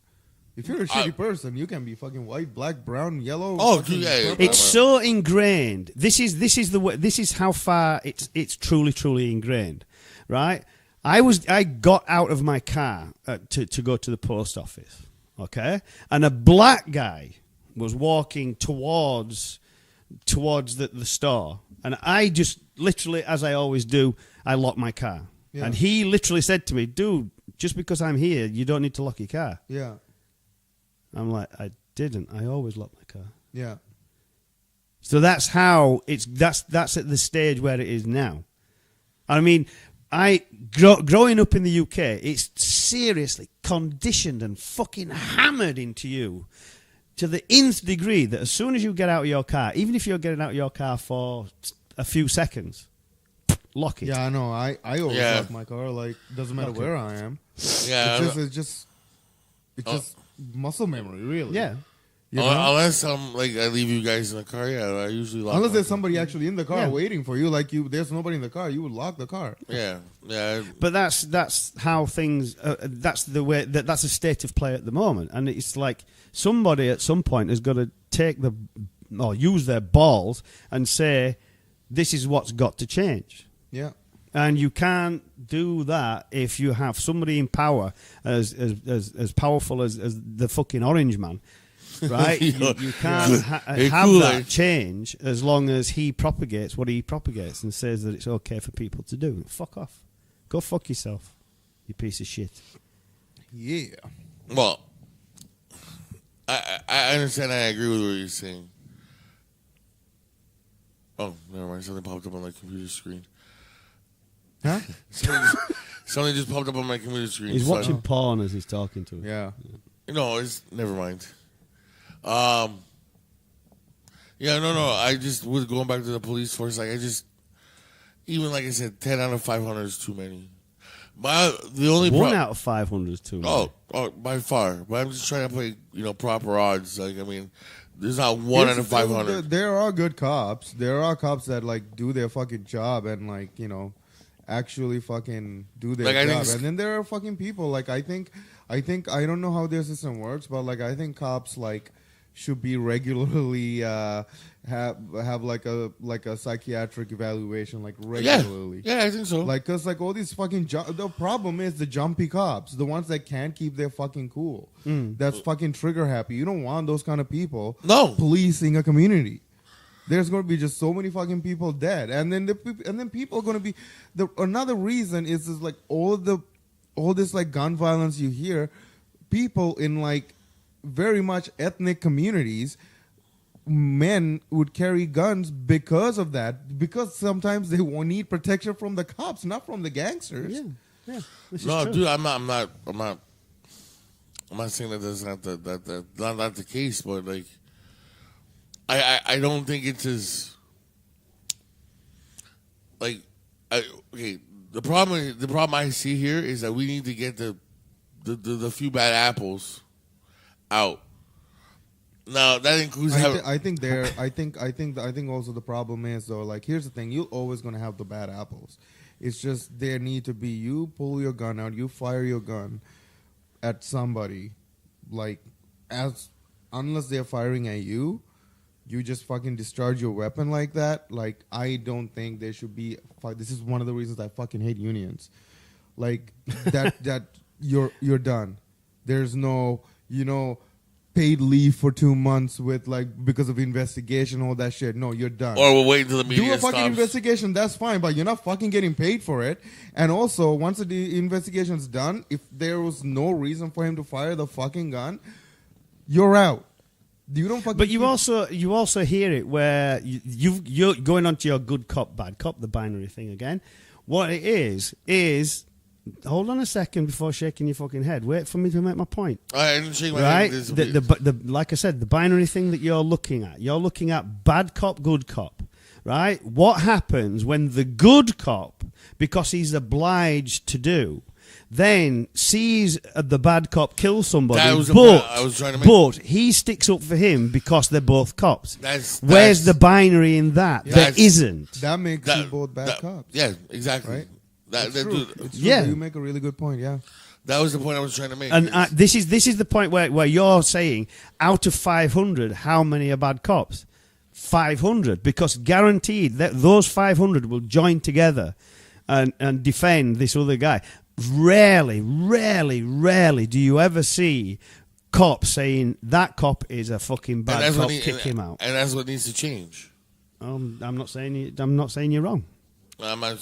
If you're a shitty person, you can be fucking white, black, brown, yellow. Oh, fucking yeah. purple. It's so ingrained. This is the way, this is how far it's truly ingrained, right? I got out of my car to go to the post office, okay, and a black guy was walking towards the store, and I just literally, as I always do, I locked my car, and he literally said to me, "Dude, just because I'm here, you don't need to lock your car." Yeah. I'm like, I didn't. I always lock my car. Yeah. So that's how that's at the stage where it is now. I mean, growing up in the UK, it's seriously conditioned and fucking hammered into you to the nth degree that as soon as you get out of your car, even if you're getting out of your car for a few seconds, lock it. Yeah, I know. I always lock my car. Like, doesn't matter where I am. Yeah. It's just muscle memory, really. Yeah. You know? Unless I leave you guys in the car, I usually lock. Unless my there's car. somebody actually in the car waiting for you, there's nobody in the car, you would lock the car. Yeah. But that's how things. That's the way. That's a state of play at the moment, and it's like somebody at some point has got to use their balls and say, "This is what's got to change." Yeah. And you can't do that if you have somebody in power as powerful as the fucking Orange Man, right? you can't have that change as long as he propagates what he propagates and says that it's okay for people to do. Fuck off. Go fuck yourself, you piece of shit. Yeah. Well, I understand. I agree with what you're saying. Oh, never mind. Something popped up on my computer screen. Huh? Something just popped up on my computer screen. He's watching porn as he's talking to him. Yeah. No, it's never mind. No. I just was going back to the police force. Like even like I said, 10 out of 500 is too many. The only 1 out of 500 is too many. Oh, by far. But I'm just trying to play, proper odds. Like, I mean, there's not 1 out of 500. There are good cops. There are cops that do their fucking job and actually fucking do their job. And then there are fucking people I think I don't know how their system works, but I think cops should be regularly have a psychiatric evaluation regularly. Yeah, I think so. Cause all these fucking the problem is the jumpy cops, the ones that can't keep their fucking cool. That's fucking trigger happy. You don't want those kind of people policing a community. There's going to be just so many fucking people dead, and then people are going to be. Another reason is all this gun violence you hear. People in very much ethnic communities, men would carry guns because of that. Because sometimes they won't need protection from the cops, not from the gangsters. Yeah. No, dude, I'm not saying that that's not the case, but I don't think it's as okay. The problem I see here is that we need to get the few bad apples out. Now that includes. I think also the problem is though. Here's the thing: you're always going to have the bad apples. It's just there need to be you pull your gun out, you fire your gun at somebody, unless they're firing at you. You just fucking discharge your weapon like that. I don't think there should be. This is one of the reasons I fucking hate unions. That you're done. There's no paid leave for 2 months with because of investigation, all that shit. No, you're done. Or we'll wait until the media do a fucking stops. investigation. That's fine, but you're not fucking getting paid for it. And also, once the investigation's done, if there was no reason for him to fire the fucking gun, you're out. You don't fucking. But you also hear it where you're going on to your good cop, bad cop, the binary thing again. What it is hold on a second before shaking your fucking head. Wait for me to make my point. I didn't shake my right? head. The like I said, the binary thing that you're looking at bad cop, good cop. Right? What happens when the good cop, because he's obliged to do, then sees the bad cop kill somebody, I was trying to make. But he sticks up for him because they're both cops. Where's the binary in that? There isn't. That makes you both bad cops. Yeah, exactly. Right? It's true. true. Yeah, you make a really good point. Yeah. That was the point I was trying to make. And this is the point where you're saying, out of 500, how many are bad cops? 500, because guaranteed that those 500 will join together and defend this other guy. Rarely do you ever see cops saying that cop is a fucking bad cop, kick him out. And that's what needs to change. I'm not saying you're wrong. I'm not,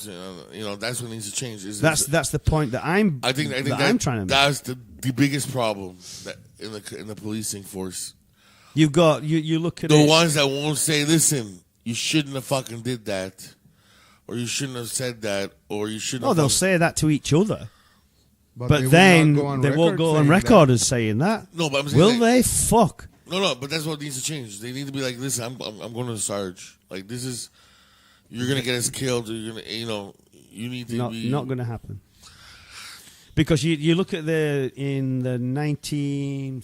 that's what needs to change. That's the point that I'm trying to make. That's the biggest problem that in the policing force. You've got you look at the ones that won't say, listen, you shouldn't have fucking did that, or you shouldn't have said that, or you shouldn't. Oh, they'll say that to each other, but then they won't go on record as saying that. No, but I'm saying, will they? Fuck. No, but that's what needs to change. They need to be like, listen, I'm going to Sarge. Like, this is, you're gonna get us killed. You're gonna, you need to be not going to happen. Because you look at in the 19,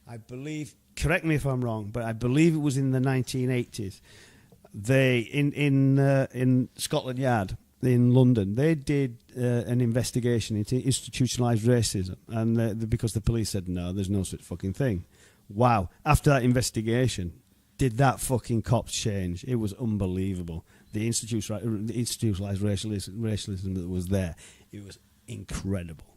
I believe, correct me if I'm wrong, but I believe it was in the 1980s. They in Scotland Yard in London, they did an investigation into institutionalized racism, and because the police said no, there's no such fucking thing. Wow! After that investigation, did that fucking cops change? It was unbelievable. The institutionalized racialism that was there, it was incredible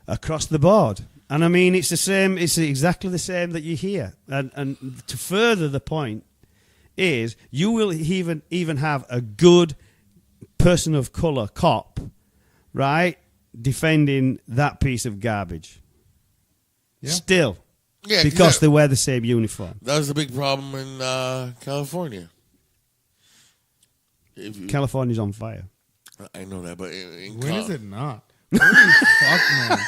across the board. And I mean, it's the same. It's exactly the same that you hear. And to further the point is, you will even have a good person of color cop, right, defending that piece of garbage. Yeah. Still, because they wear the same uniform. That was the big problem in California. California's on fire. I know that, but when is it not? Holy fuck, man.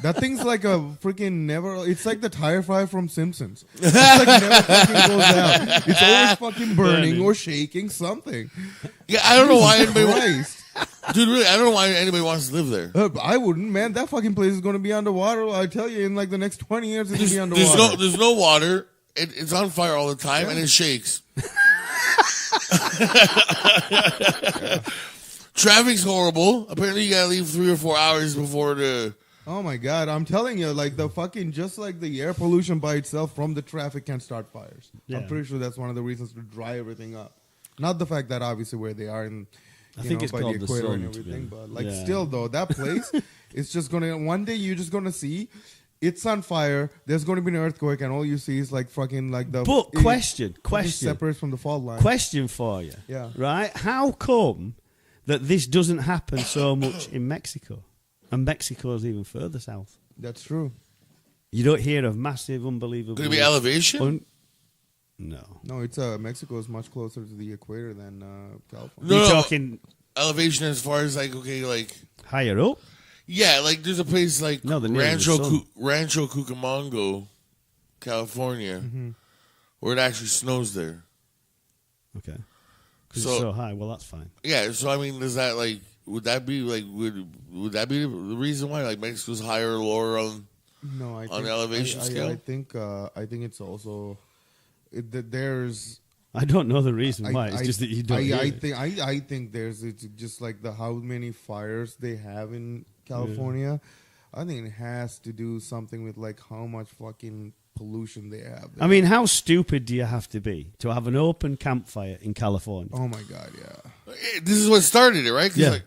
That thing's like a freaking never. It's like the tire fire from Simpsons. It's like never fucking goes out. It's always fucking burning or shaking something. Yeah, I don't know why anybody. Dude, really, I don't know why anybody wants to live there. I wouldn't, man. That fucking place is going to be underwater. I tell you, in like the next 20 years, it's going to be underwater. There's no water. It's on fire all the time, and it shakes. Traffic's horrible. Apparently, you gotta leave 3 or 4 hours before the. Oh my god! I'm telling you, like the fucking just like the air pollution by itself from the traffic can start fires. Yeah. I'm pretty sure that's one of the reasons to dry everything up. Not the fact that obviously where they are in, I think it's by called the equator sun, and everything, but like still though, that place, it's just gonna one day you're just gonna see. It's on fire. There's going to be an earthquake, and all you see is like fucking like the. But question separates from the fault line. Question for you. Yeah. Right? How come that this doesn't happen so much in Mexico, and Mexico's even further south? That's true. You don't hear of massive, unbelievable. Could it be elevation? No, it's Mexico is much closer to the equator than California. No, you're talking elevation as far as like higher up. Yeah, like there's a place like Rancho Cucamonga, California, where it actually snows there. Okay, because it's so high. Well, that's fine. Yeah, so I mean, does that like would that be like would that be the reason why like Mexico's higher or lower on the elevation scale? I think it's also there's. I don't know the reason why. It's just that you don't. I think there's it's just like how many fires they have in California. Yeah. I think it has to do something with like how much fucking pollution they have there. I mean, how stupid do you have to be to have an open campfire in California? Oh my god, yeah. This is what started it, right? Yeah.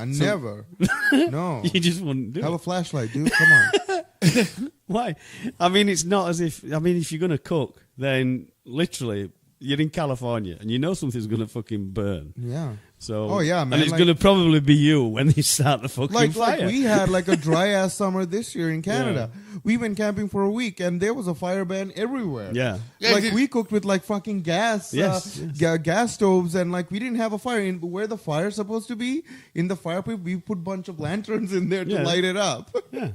Never. No. You just wouldn't do it. Have a flashlight, dude. Come on. Why? I mean, it's not as if. I mean, if you're gonna cook, then literally you're in California and you know something's gonna fucking burn. Yeah. So. Oh yeah, man. And it's gonna probably be you when they start the fucking fire. Like we had like a dry ass summer this year in Canada. Yeah. We went camping for a week and there was a fire ban everywhere. Yeah. Like we cooked with like fucking gas. Gas stoves, and like we didn't have a fire. Where the fire's supposed to be in the fire pit, we put a bunch of lanterns in there to light it up. Yeah.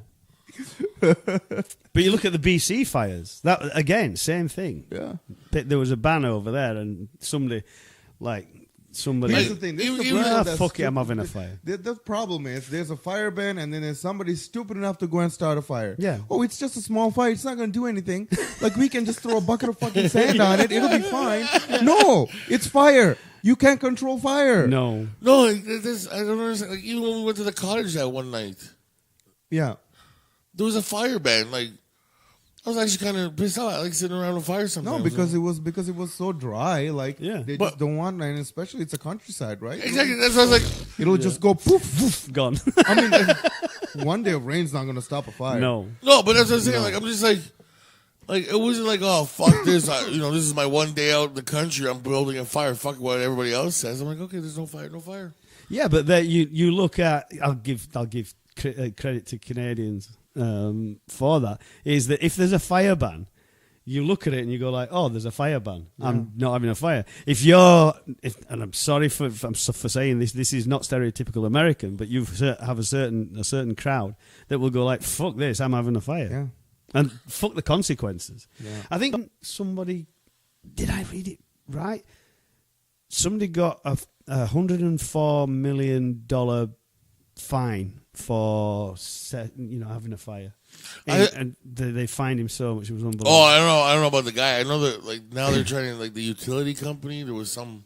But you look at the BC fires. That again, same thing. Yeah. There was a ban over there, and somebody like somebody. Here's the thing. This is the Even- problem Ah, that's fuck it, I'm stupid. having a fire. The problem is there's a fire ban, and then there's somebody stupid enough to go and start a fire. Yeah. Oh, it's just a small fire. It's not going to do anything. Like, we can just throw a bucket of fucking sand on it. It'll be fine. No, it's fire. You can't control fire. No. No, like, this, I don't understand. Like, even when we went to the cottage that one night, Yeah. there was a fire ban. Like, I was actually kind of pissed off. I like sitting around a fire sometimes. No, because it was so dry. Like, Yeah. they But- just don't want, and especially it's a countryside, right? Exactly. That's why I was like, It'll just go poof, poof. Gone. I mean, one day of rain's not going to stop a fire. No. no, but that's what I'm saying. Like, I'm just like, it wasn't like, oh, fuck this. This is my one day out in the country. I'm building a fire. Fuck what everybody else says. I'm like, okay, there's no fire, no fire. Yeah, but there you look at. I'll give credit to Canadians for that. Is that if there's a fire ban, you look at it and you go like, oh, there's a fire ban. I'm not having a fire. And I'm sorry for saying this. This is not stereotypical American, but you have a certain crowd that will go like, fuck this. I'm having a fire. Yeah. And fuck the consequences. Yeah. I think somebody, did I read it right? Somebody got a $104 million fine for having a fire. And they fined him so much, it was unbelievable. Oh, I don't know about the guy. I know that like now they're trying to, like, the utility company. There was some.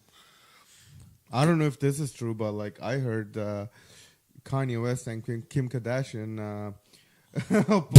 I don't know if this is true, but like I heard Kanye West and Kim Kardashian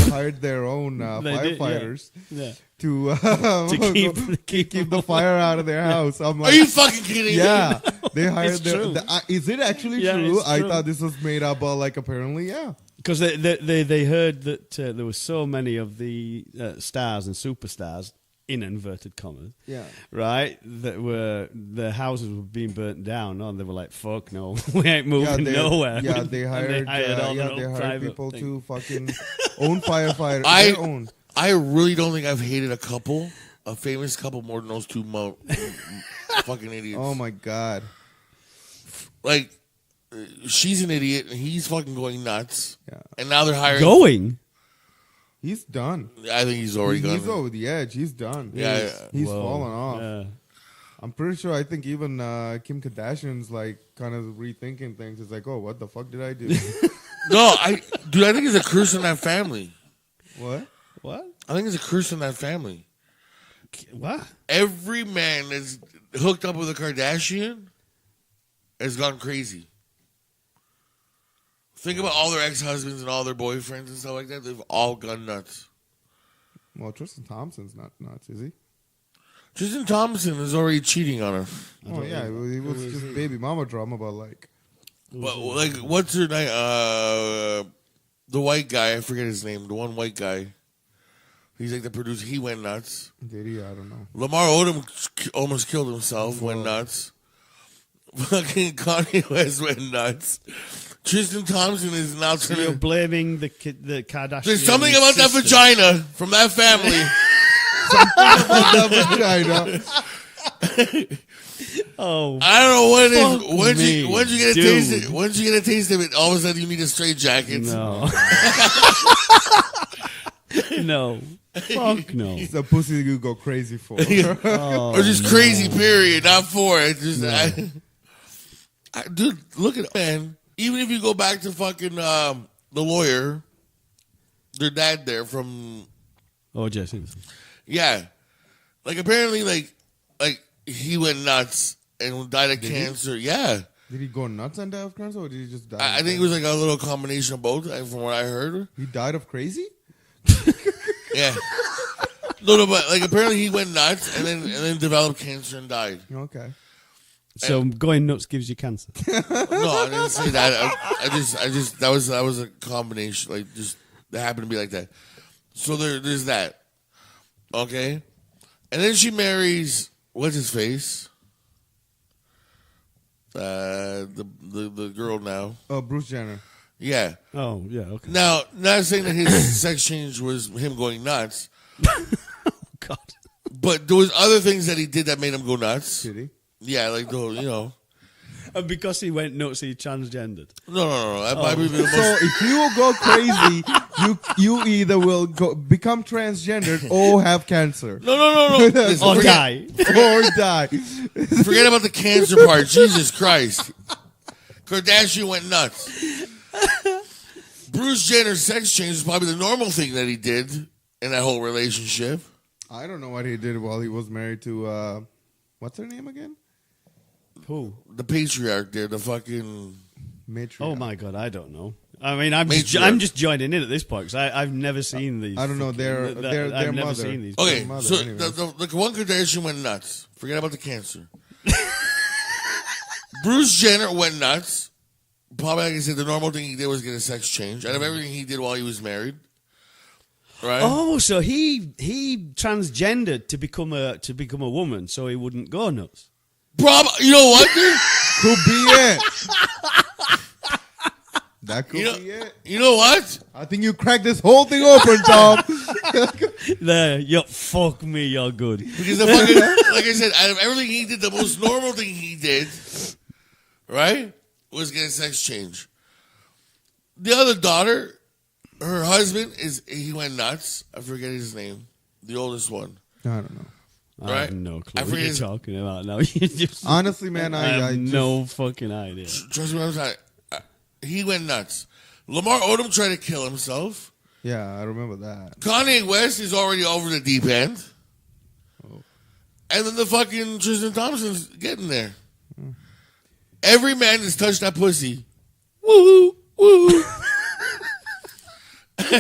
hired their own They did, firefighters yeah. to keep the fire out of their house. I'm Are like, you fucking kidding yeah, me? they hired It's their. true. Is it actually Yeah, true? it's I true. thought this was made up, but like apparently, yeah. Because they heard that there were so many of the stars and superstars, in inverted commas, Yeah. right, that their houses were being burnt down, and they were like, fuck no, we ain't moving nowhere. Yeah, they And hired. all their They own hired private people thing. to fucking own firefighters. I- their own. I really don't think I've hated a famous couple, more than those two fucking idiots. Oh my god. Like, she's an idiot, and he's fucking going nuts. Yeah. And now they're hiring. Going? He's done. I think he's already gone. He's over the edge. He's done. Yeah, He's Whoa. fallen off. Yeah. I'm pretty sure. I think even Kim Kardashian's like kind of rethinking things. It's like, oh, what the fuck did I do? No, I think it's a curse in that family. What? What? I think it's a curse in that family. What? Every man that's hooked up with a Kardashian has gone crazy. Think about all their ex-husbands and all their boyfriends and stuff like that. They've all gone nuts. Well, Tristan Thompson's not nuts, is he? Tristan Thompson is already cheating on her. Oh yeah, he was just baby mama drama, but like, But like, what's her name? The white guy. I forget his name. The one white guy. He's like the producer. He went nuts. did he? I don't know. Lamar Odom almost killed himself. Went nuts. Fucking Kanye West went nuts. Tristan Thompson is now So you're turning. blaming the Kardashian. There's something about that sister. vagina from that family. Vagina. Oh, I don't know what it Fuck is. me, Once you get a dude. taste of it, once you get a taste of it, all of a sudden you need a straight jacket. no. No. Fuck no. It's a pussy you go crazy for. Oh, Or just crazy, period. Not for it. Just, No. dude, look at it, man. Even if you go back to fucking the lawyer, their dad there from, O.J. Simpson. yeah. Like, apparently, like he went nuts and died of cancer. Yeah. Did he go nuts and die of cancer, or did he just die? I think it was like a little combination of both, from what I heard. He died of crazy. Yeah. No, but like apparently he went nuts and then developed cancer and died. Okay. So going nuts gives you cancer. No, I didn't say that. I just that was a combination. Like, just that happened to be like that. So there's that. Okay, and then she marries what's his face? The girl now. Oh, Bruce Jenner. Yeah. Oh, yeah, okay. Now, not saying that his sex change was him going nuts, God. but there was other things that he did that made him go nuts. Did he? Yeah, like the And because he went nuts, he transgendered. No. That might be the most. So if you will go crazy, you either will become transgendered or have cancer. No. Listen, Or die. Or die. Forget about the cancer part. Jesus Christ. Kardashian went nuts. Bruce Jenner's sex change is probably the normal thing that he did in that whole relationship. I don't know what he did while he was married to, what's her name again? Who? The patriarch there, the fucking... Matriarch. Oh my God, I don't know. I mean, I'm Matriarch. just joining in at this point because I've never seen these. I don't know. Their I've never mother. seen these. Okay, mother, so anyways. the one Kardashian went nuts. Forget about the cancer. Bruce Jenner went nuts. Probably, like I said, the normal thing he did was get a sex change. Out of everything he did while he was married, right? Oh, so he transgendered to become a woman, so he wouldn't go nuts. You know what, dude? Could be it. That could be it. You know what? I think you cracked this whole thing open, Tom. There, you fuck me, you're good. Because the fucking, like I said, out of everything he did, the most normal thing he did, right, was get a sex change. The other daughter, her husband, he went nuts. I forget his name. The oldest one. I don't know. I Right? have no clue I what forget you're his- talking about now. You just, Honestly, man, I have I just, no fucking idea. Trust me when I'm saying. He went nuts. Lamar Odom tried to kill himself. Yeah, I remember that. Kanye West is already over the deep end. Oh. And then the fucking Tristan Thompson's getting there. Every man that's touched that pussy. Woo, woo.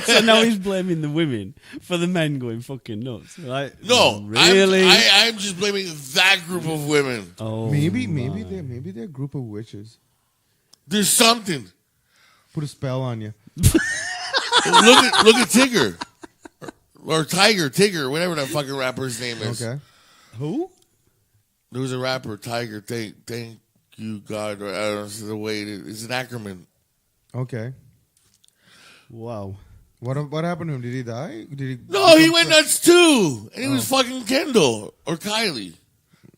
So now he's blaming the women for the men going fucking nuts. Right? No, really? I'm just blaming that group of women. Oh, Maybe my. they're a group of witches. There's something. Put a spell on you. Look at Tigger. Or Tigger, whatever that fucking rapper's name is. Okay. Who? There was a rapper, Tiger. Thank you, God. Or I don't know this is the way it is. It's an acronym. Okay. Wow. What happened to him? Did he die? Did he? No, he went nuts too. And he was fucking Kendall or Kylie.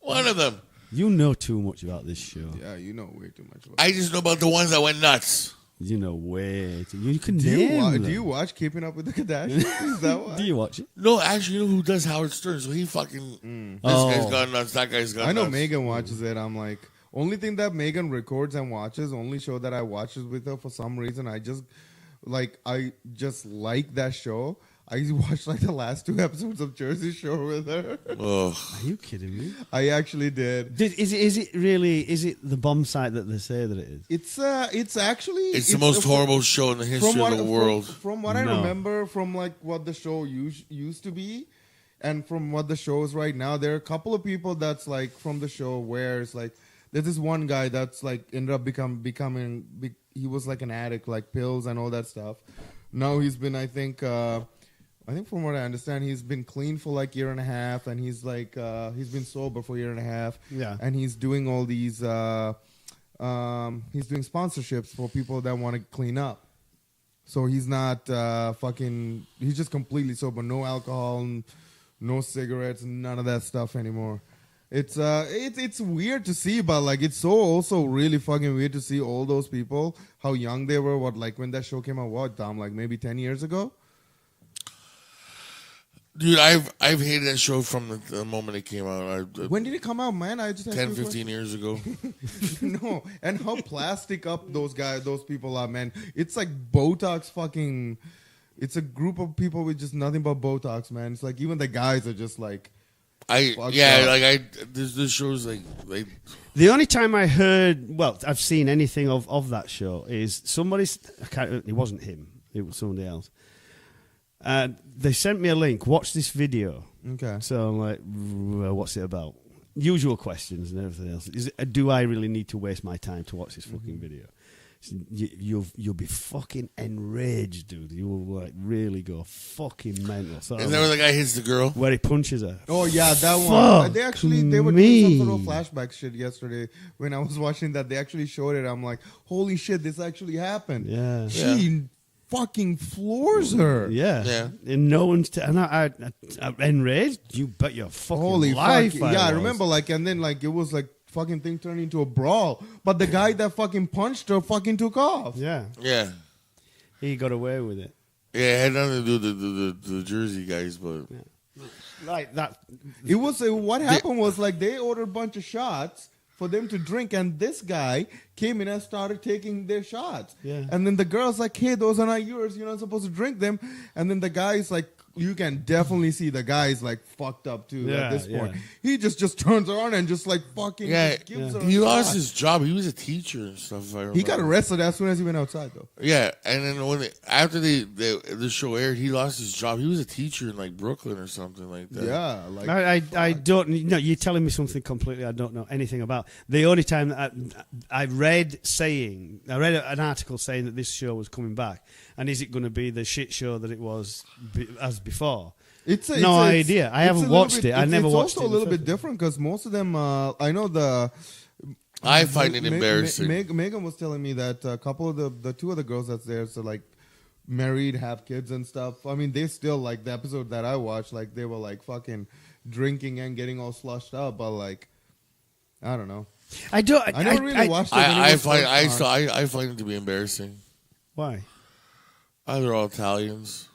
One of them. You know too much about this show. Yeah, you know way too much. About I just know about the ones that went nuts. You know way too. You can do name them. you watch Keeping Up with the Kardashians? Is that why? Do you watch it? No, actually, you know who does Howard Stern? So he fucking. This guy's gone nuts. That guy's gone I know nuts. Megan watches it. I'm like, only thing that Megan records and watches, only show that I watches with her for some reason. I just like that show. I watched like the last 2 episodes of Jersey Shore with her. Ugh. Are you kidding me? I actually did. Is it really? Is it the bomb site that they say that it is? It's actually It's the most horrible show in the history of the world. From what I No. remember, from like what the show used to be, and from what the show is right now, there are a couple of people that's like from the show where it's like there's this one guy that's like ended up becoming he was like an addict, like pills and all that stuff. Now he's been, I think from what I understand, he's been clean for like 1.5 years, and he's like he's been sober for 1.5 years. Yeah. And he's doing all these he's doing sponsorships for people that want to clean up. So he's not he's just completely sober, no alcohol, no cigarettes, none of that stuff anymore. It's weird to see, but like it's so also really fucking weird to see all those people, how young they were, when that show came out, what, Dom, like maybe 10 years ago? Dude, I've hated that show from the moment it came out. When did it come out, man? I just 10, 15 years ago. No, and how plastic up those people are, man. It's like Botox fucking. It's a group of people with just nothing but Botox, man. It's like even the guys are just like. This show's like. The only time I heard, I've seen anything of that show is somebody's. It wasn't him. It was somebody else. They sent me a link. Watch this video. Okay. So I'm like, what's it about? Usual questions and everything else. Do I really need to waste my time to watch this fucking video? So you'll be fucking enraged, dude. You will like really go fucking mental. So Is that where the guy hits the girl? where he punches her? Oh yeah, that one. They were doing some sort of me. flashback shit yesterday when I was watching that. They actually showed it. I'm like, holy shit, this actually happened. Yeah. She fucking floors her. Yeah. Yeah. And no one's and I enraged. You bet your fucking Holy life. fuck. Yeah, I was. remember and then it was like fucking thing turned into a brawl. But the guy that fucking punched her fucking took off. Yeah. Yeah. He got away with it. Yeah, it had nothing to do with the Jersey guys, but Like that. It was what happened was like they ordered a bunch of shots for them to drink, and this guy came in and started taking their shots. Yeah. And then the girl's like, "Hey, those are not yours. You're not supposed to drink them." And then the guy's like, you can definitely see the guy's like fucked up too at this point. Yeah. He just turns around and just like fucking gives her he a lost shot. his job. He was a teacher and stuff. If I remember. He got arrested as soon as he went outside though. Yeah, and then after the show aired, he lost his job. He was a teacher in like Brooklyn or something like that. Yeah, like I don't. No, you're telling me something completely I don't know anything about. The only time that I read an article saying that this show was coming back, and is it going to be the shit show that it was as before? No idea. I haven't watched it. I never watched it. It's also a little bit different because most of them, I know I find it embarrassing. Megan was telling me that a couple of the two of the girls that's there, so like married, have kids and stuff. I mean, they still like the episode that I watched, like they were like fucking drinking and getting all slushed up, but like I don't know. I never really watched it. I find it to be embarrassing. Why? They're all Italians.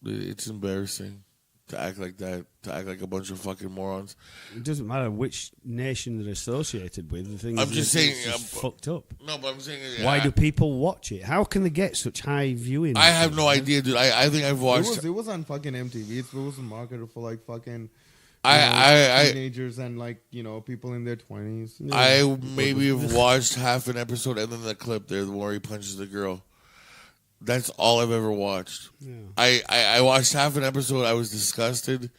It's embarrassing to act like that, to act like a bunch of fucking morons. It doesn't matter which nation they're associated with. The thing I'm is, just saying, it's fucked up. No, but I'm saying, why do people watch it? How can they get such high viewing? I have no idea, dude. I think I've watched. It was on fucking MTV. It was marketed for like fucking teenagers and like people in their 20s. I maybe have watched half an episode and then the clip there where he punches the girl. That's all I've ever watched. Yeah. I watched half an episode. I was disgusted. It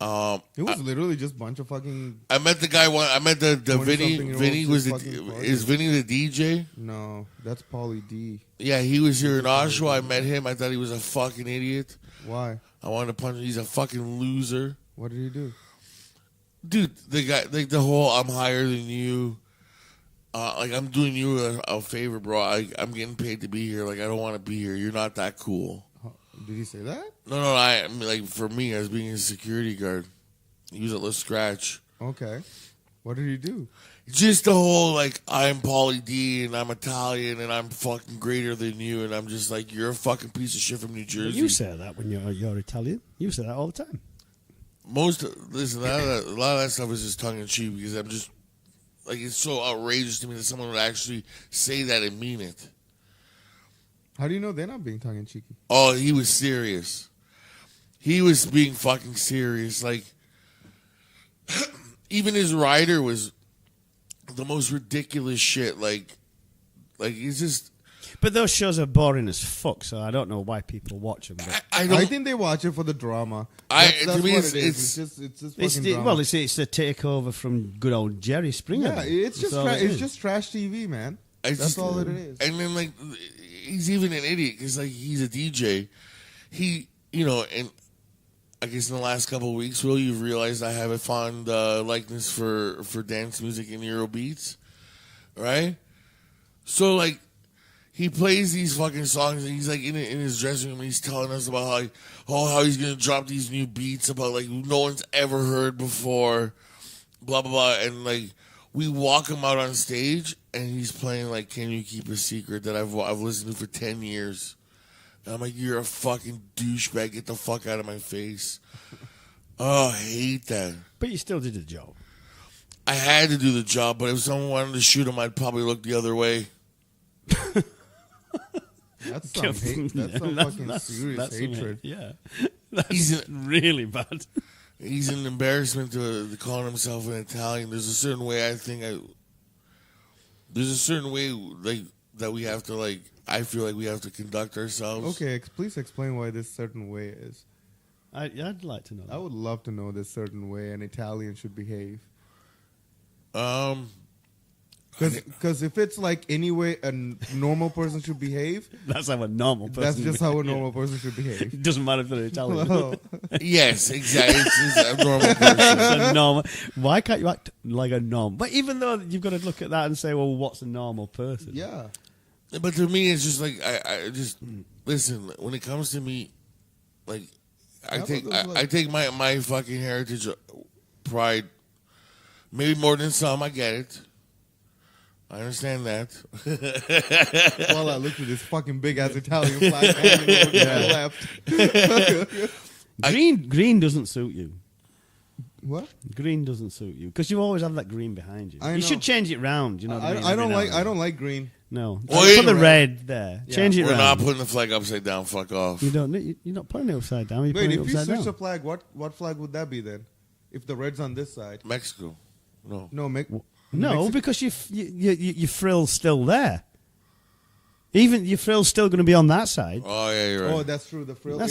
was literally just a bunch of fucking. I met the guy. I met the Vinny. Vinny is Vinny the DJ? No, that's Pauly D. Yeah, he was here in Oshawa. I met him. I thought he was a fucking idiot. Why? I wanted to punch him. He's a fucking loser. What did he do? Dude, the guy, like the whole "I'm higher than you." Like, I'm doing you a favor, bro. I'm getting paid to be here. Like, I don't want to be here. You're not that cool. Did he say that? No. I mean, like, for me, as being a security guard, he was a little scratch. Okay. What did he do? Just the whole, like, I'm Pauly D, and I'm Italian, and I'm fucking greater than you, and I'm just like, you're a fucking piece of shit from New Jersey. You say that when you're Italian. You say that all the time. Listen, a lot of that stuff is just tongue-in-cheek, because I'm just... Like, it's so outrageous to me that someone would actually say that and mean it. How do you know they're not being tongue-in-cheeky? Oh, he was serious. He was being fucking serious. Like, even his rider was the most ridiculous shit. Like it's just... But those shows are boring as fuck, so I don't know why people watch them. I think they watch it for the drama. That's to me, what it is. It's just fucking drama. Well, it's a takeover from good old Jerry Springer. Yeah, it's just trash TV, man. That's all it is. And then, like, he's even an idiot because, like, he's a DJ. He, and I guess in the last couple of weeks, Will, you've realized I have a fond likeness for dance music and Euro beats, right? So, like, he plays these fucking songs, and he's like in his dressing room, and he's telling us about how he's gonna drop these new beats about like no one's ever heard before, blah blah blah, and like we walk him out on stage, and he's playing like "Can You Keep a Secret" that I've listened to for 10 years, and I'm like, you're a fucking douchebag, get the fuck out of my face. Oh, I hate that. But you still did the job. I had to do the job, but if someone wanted to shoot him, I'd probably look the other way. That's some hate. That's some fucking serious hatred. Yeah, that's really bad. He's an embarrassment to calling himself an Italian. There's a certain way there's a certain way like that we have to like. I feel like we have to conduct ourselves. Okay, please explain why this certain way is. I'd like to know. I would love to know this certain way an Italian should behave. Because if it's like any way a normal person should behave, that's how a normal person. That's just how a normal person should behave. It doesn't matter if they're Italian. Well, yes, exactly. It's a normal person. It's a normal. Why can't you act like a normal? But even though you've got to look at that and say, well, what's a normal person? Yeah. But to me, it's just like I just listen. When it comes to me, like I take my fucking heritage pride Maybe more than some. I get it. I understand that. While I looked at this fucking big ass Italian flag hanging over to my left. Green doesn't suit you. What? Green doesn't suit you because you always have that green behind you. I You know. should change it round. You know. What I mean? I don't Every now like. and I then. don't like green. No. Well, Put the right. red there. Yeah. Change it We're round. not putting the flag upside down. Fuck off. You don't. You're not putting it upside down. You're Wait, putting if it you upside switch down. the flag, what flag would that be then? If the red's on this side, Mexico. No. no, No, Mexico- because your frill's still there. Even your frill's still going to be on that side. Oh yeah, you're right. Oh, that's true. The frill.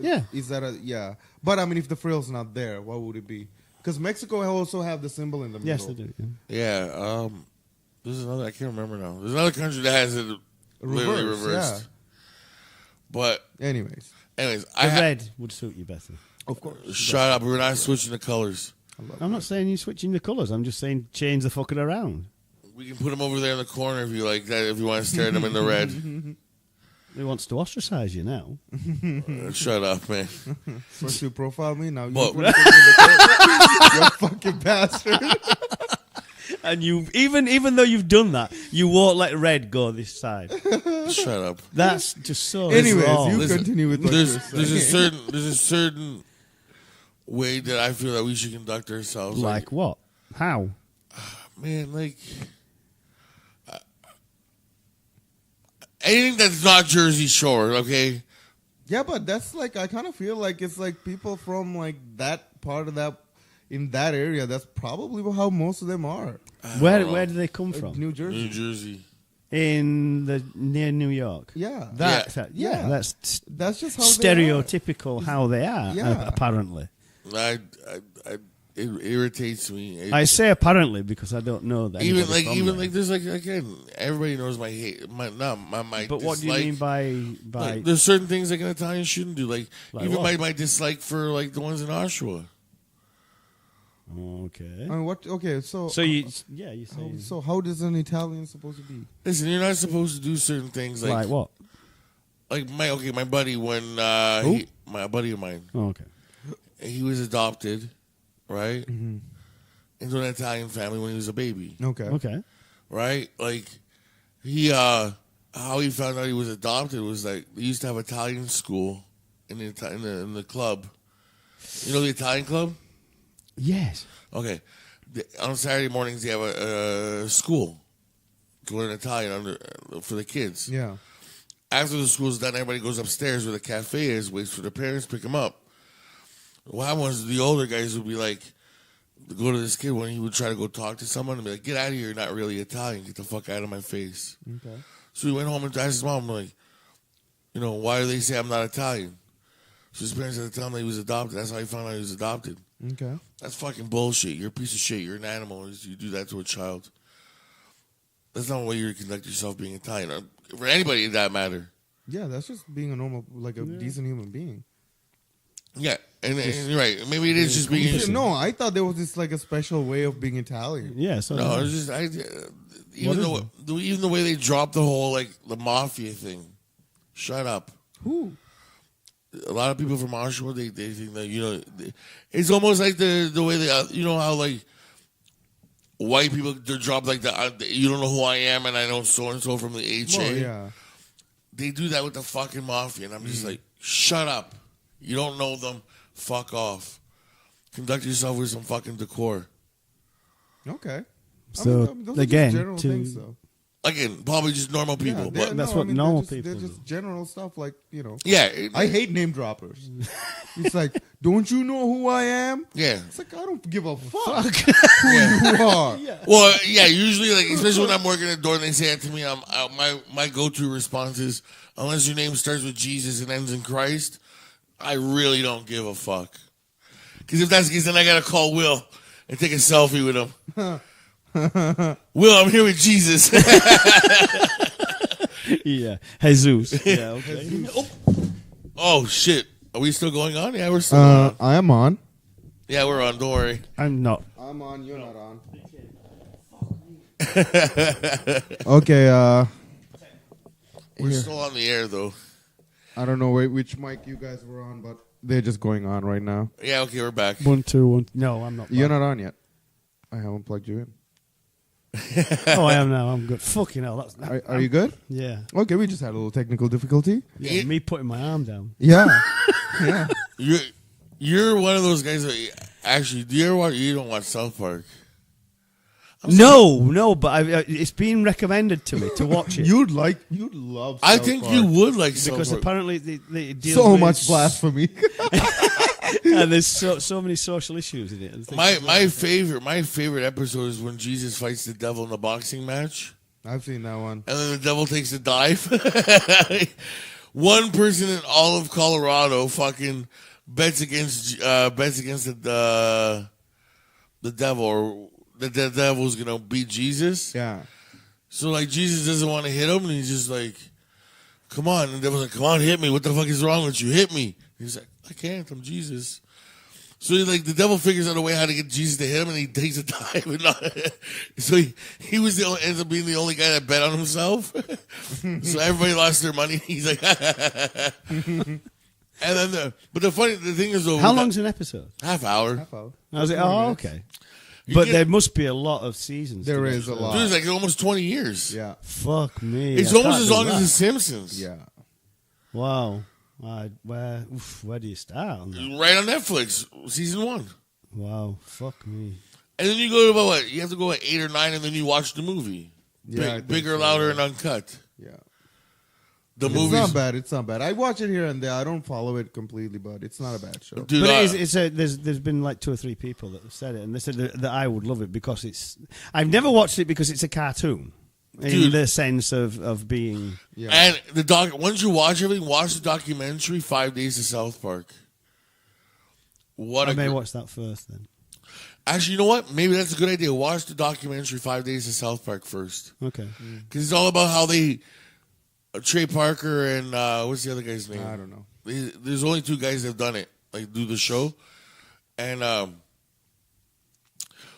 Yeah. Is that a yeah? But I mean, if the frill's not there, what would it be? Because Mexico also have the symbol in the middle. Yes, they do. Yeah. Yeah. There's another. I can't remember now. There's another country that has it literally reversed. Yeah. But Anyways, The I red would suit you better. of course. shut up. We're not switching the colors. I'm not saying you're switching the colours. I'm just saying change the fucking around. We can put them over there in the corner if you like that. If you want to stare at them in the red. He wants to ostracize you now. Shut up, man. First you profile me, now you What? put me in the you fucking bastard. And you even though you've done that, you won't let red go this side. Shut up. That's just so Anyways, wrong. you Listen, continue with what you're There's saying. a certain way that I feel that we should conduct ourselves. Like what? How? Man, like anything that's not Jersey Shore, okay? Yeah, but that's like I kind of feel like it's like people from like that part of that in that area. That's probably how most of them are. Where do they come from? New Jersey. New Jersey. Near New York. Yeah, That's Yeah. that's that's just how stereotypical how they are. Yeah. Apparently, It irritates me. I say apparently because I don't know that. Even anybody like from even there. like there's like again everybody knows my hate my But what do you dislike. mean by? Like, there's certain things like an Italian shouldn't do, like even what? my dislike for like the ones in Oshawa. Okay. I mean, what? Okay, so you say so how does an Italian supposed to be? Listen, you're not supposed to do certain things like what? Like my buddy when my buddy of mine, Oh, okay. he was adopted, right, Mm-hmm. into an Italian family when he was a baby, Okay. Okay. right? Like he how he found out he was adopted was like they used to have Italian school in the club. You know the Italian club? Yes. Okay. On Saturday mornings, they have a school to learn Italian for the kids. Yeah. After the school's done, everybody goes upstairs where the cafe is, waits for their parents to pick them up. What happened was the older guys would be like, go to this kid when he would try to go talk to someone and be like, get out of here, you're not really Italian. Get the fuck out of my face. Okay. So he went home and asked his mom, like, why do they say I'm not Italian? So his parents had to tell him that he was adopted. That's how he found out he was adopted. Okay. That's fucking bullshit. You're a piece of shit. You're an animal. You do that to a child. That's not the way you conduct yourself being Italian. Or for anybody in that matter. Yeah, that's just being a normal, like a decent human being. Yeah. And you're right. Maybe it is just being... No, I thought there was this like a special way of being Italian. Yeah. So No, it's just... even the way they dropped the whole, like, the mafia thing. Shut up. Who? A lot of people from Oshawa, they think that, it's almost like the way they, how, like, white people, they drop, like, you don't know who I am and I know so-and-so from the HA. Well, yeah. They do that with the fucking mafia, and I'm just like, shut up. You don't know them. Fuck off. Conduct yourself with some fucking decor. Okay. So, those are just again, general things, though. Again, probably just normal people. Yeah, but That's what normal they're people just general stuff, like yeah. I hate name droppers. It's like, don't you know who I am? Yeah. It's like I don't give a fuck who you are. Well, yeah, usually, like, especially when I'm working at the door and they say that to me, my go-to response is, unless your name starts with Jesus and ends in Christ, I really don't give a fuck. Because if that's the case, then I got to call Will and take a selfie with him. Will, I'm here with Jesus. yeah, Jesus. Yeah. Okay. Oh, shit. Are we still going on? Yeah, we're still on. I am on. Yeah, we're on. Don't worry. I'm not. I'm on. You're not on. Okay. We're Here. still on the air, though. I don't know which mic you guys were on, but they're just going on right now. Yeah, okay, we're back. 1, 2, 1. No, I'm not. You're not on yet. I haven't plugged you in. Oh, I am now. I'm good. Fucking hell. Are you good? Yeah. Okay, we just had a little technical difficulty. Yeah. Me putting my arm down. Yeah. Yeah. You're one of those guys that actually. Do you ever watch? You don't watch South Park. No, but it's been recommended to me to watch it. You'd love. I South think Park. you would like South because Park. apparently they deal So with much blasphemy. and there's so many social issues in it. And things like My that. favorite episode is when Jesus fights the devil in the boxing match, I've seen that one. and then the devil takes a dive. One person in all of Colorado fucking bets against the devil, or the devil's gonna beat Jesus. Yeah. So like Jesus doesn't want to hit him, and he's just like, "Come on!" And the devil's like, "Come on, hit me! What the fuck is wrong with you? Hit me!" He's like, "I can't. I'm Jesus." So the devil figures out a way how to get Jesus to hit him, and he takes a dive. So he ends up being the only guy that bet on himself. So everybody lost their money. He's like, and then the thing is, though, How long's an episode? half hour. Half hour. I was like, 20 oh, minutes. okay. You But get- there must be a lot of seasons. There to is this, a so- lot. Dude, it's like almost 20 years. Yeah. Fuck me. It's I almost can't as do long that. as The Simpsons. Yeah. Wow. Where do you start on that? Right on Netflix, season 1. Wow. Fuck me. And then you go to about what? You have to go at 8 or 9, and then you watch the movie. Yeah, I think Bigger, so, louder, yeah. and uncut. Yeah. The It's movie's not bad. It's not bad. I watch it here and there. I don't follow it completely, but it's not a bad show. Dude, But there's been like 2 or 3 people that have said it, and they said that I would love it because it's. I've never watched it because it's a cartoon, in Dude. the sense of being. Yeah. and once you watch everything, watch the documentary 5 Days to South Park. What I a may gr- watch that first then. Actually, you know what? Maybe that's a good idea. Watch the documentary 5 Days to South Park first, Okay. because it's all about how they Trey Parker and what's the other guy's name? I don't know. There's only 2 guys that have done it, like do the show, and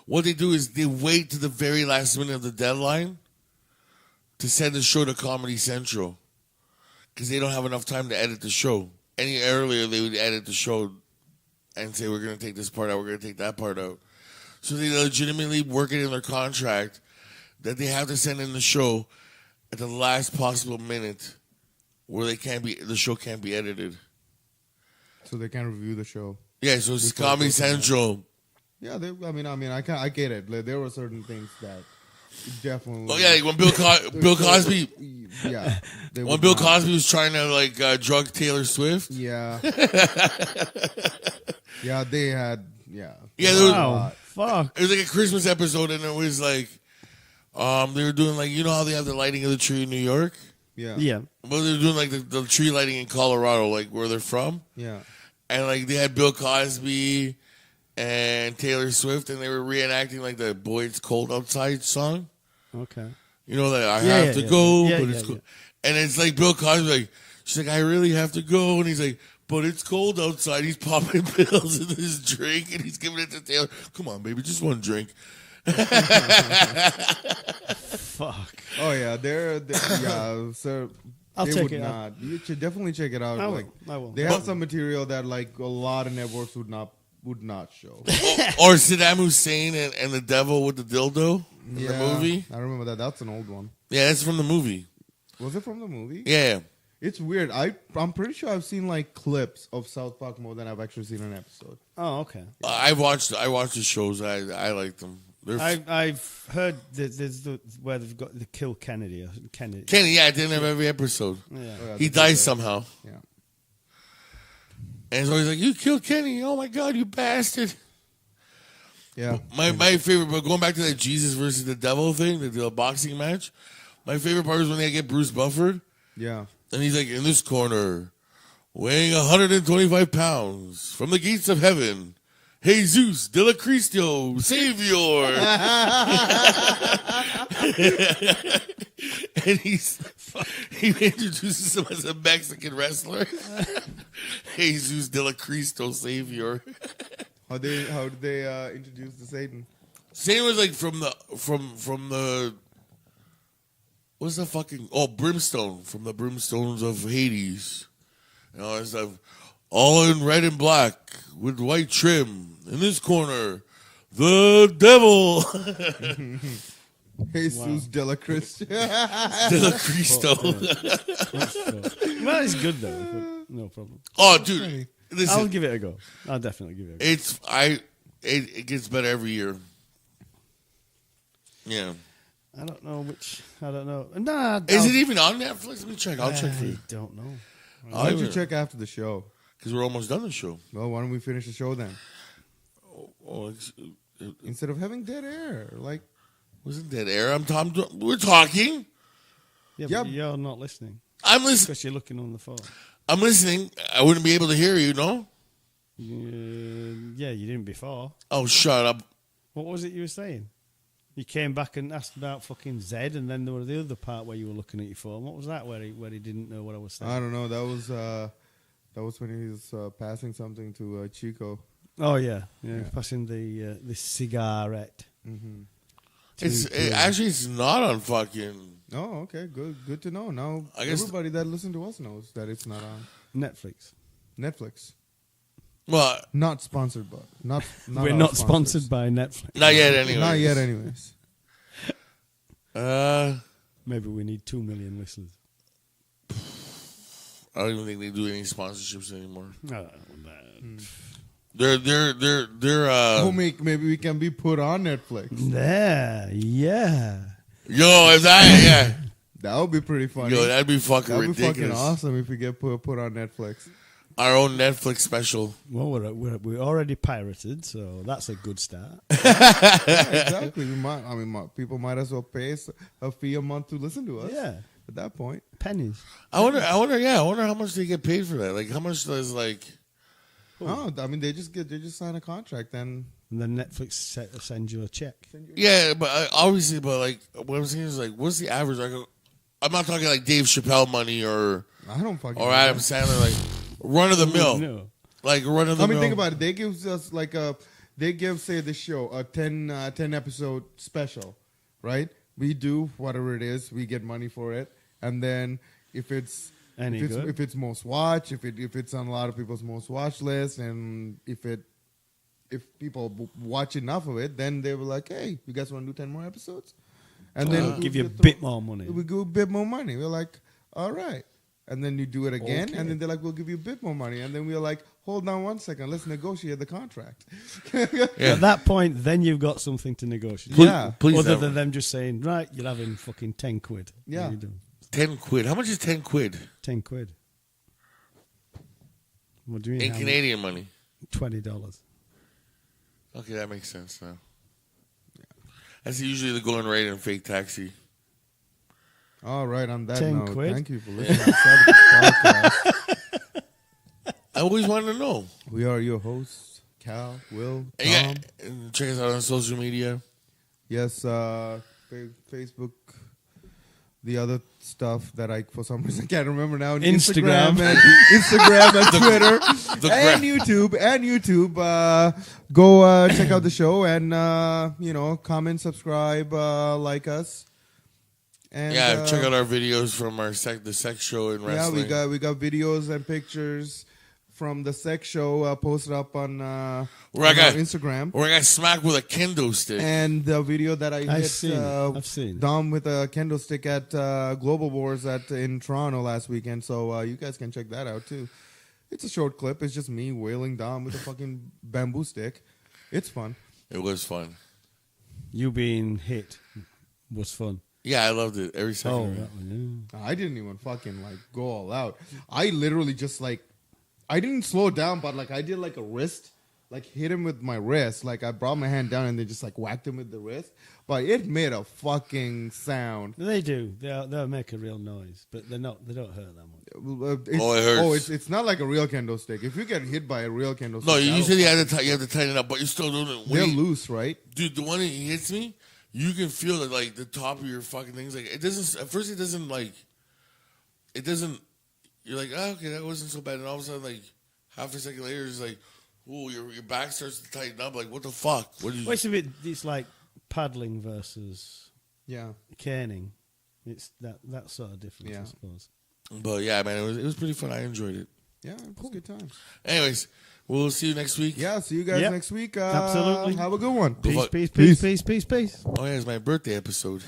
what they do is they wait to the very last minute of the deadline to send the show to Comedy Central because they don't have enough time to edit the show. Any earlier, they would edit the show and say, "We're going to take this part out, we're going to take that part out." So they legitimately work it in their contract that they have to send in the show at the last possible minute where the show can't be edited. So they can review the show. Yeah, so it's Before Comedy it goes on. Central. Yeah, I get it. Like, there were certain things that definitely. Oh yeah, like when Bill Cosby. Yeah. they When would Bill not- Cosby was trying to drug Taylor Swift. Yeah. Yeah, they had. Yeah. Yeah, there was, Wow. Fuck. it was like a Christmas episode, and it was like, they were doing like, you know how they have the lighting of the tree in New York? Yeah. Yeah. Well, they were doing like the tree lighting in Colorado, like where they're from. Yeah. And like they had Bill Cosby and Taylor Swift, and they were reenacting like the "Boy It's Cold Outside" song. Okay. You know that I Yeah, have yeah, to yeah. go, Yeah, but yeah, it's cold. yeah. And it's like Bill Cosby, like she's like, "I really have to go," and he's like, "But it's cold outside." He's popping pills in his drink, and he's giving it to Taylor. Come on, baby, just one drink. Fuck. Oh yeah, yeah. So I'll they check would it out. not. You should definitely check it out. I will. Like I will. they have some material that like a lot of networks would not show. Or Saddam Hussein and the devil with the dildo in the movie. I remember that. That's an old one. Yeah, that's from the movie. Was it from the movie? Yeah. It's weird. I'm pretty sure I've seen like clips of South Park more than I've actually seen an episode. Oh, okay. I watched the shows. I like them. They're I've heard that there's where they've got the kill Kennedy. Kennedy. Kenny, yeah, at the end of every episode. Yeah. Oh, yeah, He the dies dildo. somehow. Yeah. And so he's like, "You killed Kenny. Oh my God, you bastard." Yeah. My favorite, but going back to that Jesus versus the devil thing, the boxing match, my favorite part is when they get Bruce Bufford, Yeah. and he's like, "In this corner, weighing 125 pounds, from the gates of heaven, Jesus de la Cristo, Savior." And he introduces him as a Mexican wrestler. Jesus de la Cristo, Savior. How did they introduce the Satan? Satan was like from the what's the fucking brimstone, from the brimstones of Hades, and all that stuff, all in red and black with white trim. In this corner, The devil. Jesus de la Christian. De la Cristo. Well, it's good though. No problem. Oh, dude. Listen, I'll give it a go. I'll definitely give it a go. It gets better every year. Yeah. I don't know which. I don't know. Nah. Is it even on Netflix? Let me check. I'll check for you. I don't know. Why don't you check after the show? Because we're almost done the show. Well, why don't we finish the show then? Oh, Instead of having dead air, like wasn't that air? We're talking. Yeah, Yeah. but you're not listening I'm listening. because you're looking on the phone. I'm listening. I wouldn't be able to hear you, no? Yeah, you didn't before. Oh, shut up. What was it you were saying? You came back and asked about fucking Zed, and then there was the other part where you were looking at your phone. What was that? Where he didn't know what I was saying? I don't know. That was when he was passing something to Chico. Oh yeah, passing the cigarette. Mm-hmm. Actually, it's not on fucking Oh, okay, good to know. Now I guess everybody that listens to us knows that it's not on Netflix. Netflix. Well, Not sponsored, but not We're our not sponsors. sponsored by Netflix. not yet. Anyway, Not yet, anyways. Maybe we need 2 million listeners. I don't even think they do any sponsorships anymore. No, They're Maybe we can be put on Netflix. yeah. Yo, if that That would be pretty funny. yo, that'd be fucking That would be ridiculous. fucking awesome if we get put on Netflix. Our own Netflix special. Well, we're already pirated, so that's a good start. Yeah, exactly. People might as well pay us a fee a month to listen to us. Yeah, At that point, pennies. I wonder how much they get paid for that. Like, how much does like? they just sign a contract and And then Netflix sends you a check. Yeah, but obviously, like, what I'm saying is like, what's the average? Like, I'm not talking like Dave Chappelle money or I don't fucking or know. Adam Sandler, like run of the mill, No. like run of the mill. Think about it. They give us say the show a 10 episode special, right? We do whatever it is, we get money for it, and then if it's most watched, if it's on a lot of people's most watched list, and if people watch enough of it, then they were like, hey, you guys want to do 10 more episodes? And then We'll give you a bit more money. We give a bit more money. We're like, all right. And then you do it again, Okay. and then they're like, we'll give you a bit more money. And then we're like, hold on 1 second, let's negotiate the contract. Yeah. At that point, then you've got something to negotiate. Please Other don't. than them just saying, right, you're having fucking 10 quid. Yeah. What are you doing? 10 quid. How much is 10 quid 10 quid. What do you mean? in Canadian money? $20. Okay, that makes sense now. That's usually the going rate in fake taxi. All right, on that 10 note, quid? thank you for listening to Savage's podcast. I always wanted to know. We are your hosts, Cal, Will, Tom. And check us out on social media. Yes, Facebook, the other stuff that I, for some reason, can't remember now. Instagram. Instagram and Twitter gra- and YouTube. Go check out the show and, comment, subscribe, like us. And, check out our videos from the sex show and wrestling. Yeah, we got videos and pictures from the sex show posted up on our Instagram. Where I got smacked with a kendo stick. And the video that I've seen Dom with a kendo stick at Global Wars in Toronto last weekend. So you guys can check that out too. It's a short clip. It's just me wailing Dom with a fucking bamboo stick. It's fun. It was fun. You being hit was fun. Yeah, I loved it every second. Oh, of it. that one, I didn't even fucking go all out. I literally just I didn't slow down, but I did a wrist, hit him with my wrist. I brought my hand down and then just whacked him with the wrist. But it made a fucking sound. yeah. They do. They'll make a real noise, but they don't hurt that much. It hurts. It's not like a real kendo stick. If you get hit by a real kendo stick, No, you said you have to tighten it up, but you're still doing it. They're loose, right? Dude, the one that hits me, you can feel it the top of your fucking things. It doesn't. At first, it doesn't. You're like, oh, okay, that wasn't so bad. And all of a sudden, half a second later, it's ooh, your back starts to tighten up. What the fuck? What did you? Well, it's like paddling versus caning. It's that sort of difference, I suppose. But yeah, man, it was pretty fun. I enjoyed it. Yeah, it was good times. Anyways, we'll see you next week. Yeah, see you guys Yep. next week. Absolutely. Have a good one. Peace, fuck. peace, peace, peace, peace, peace. Oh, yeah, it's my birthday episode.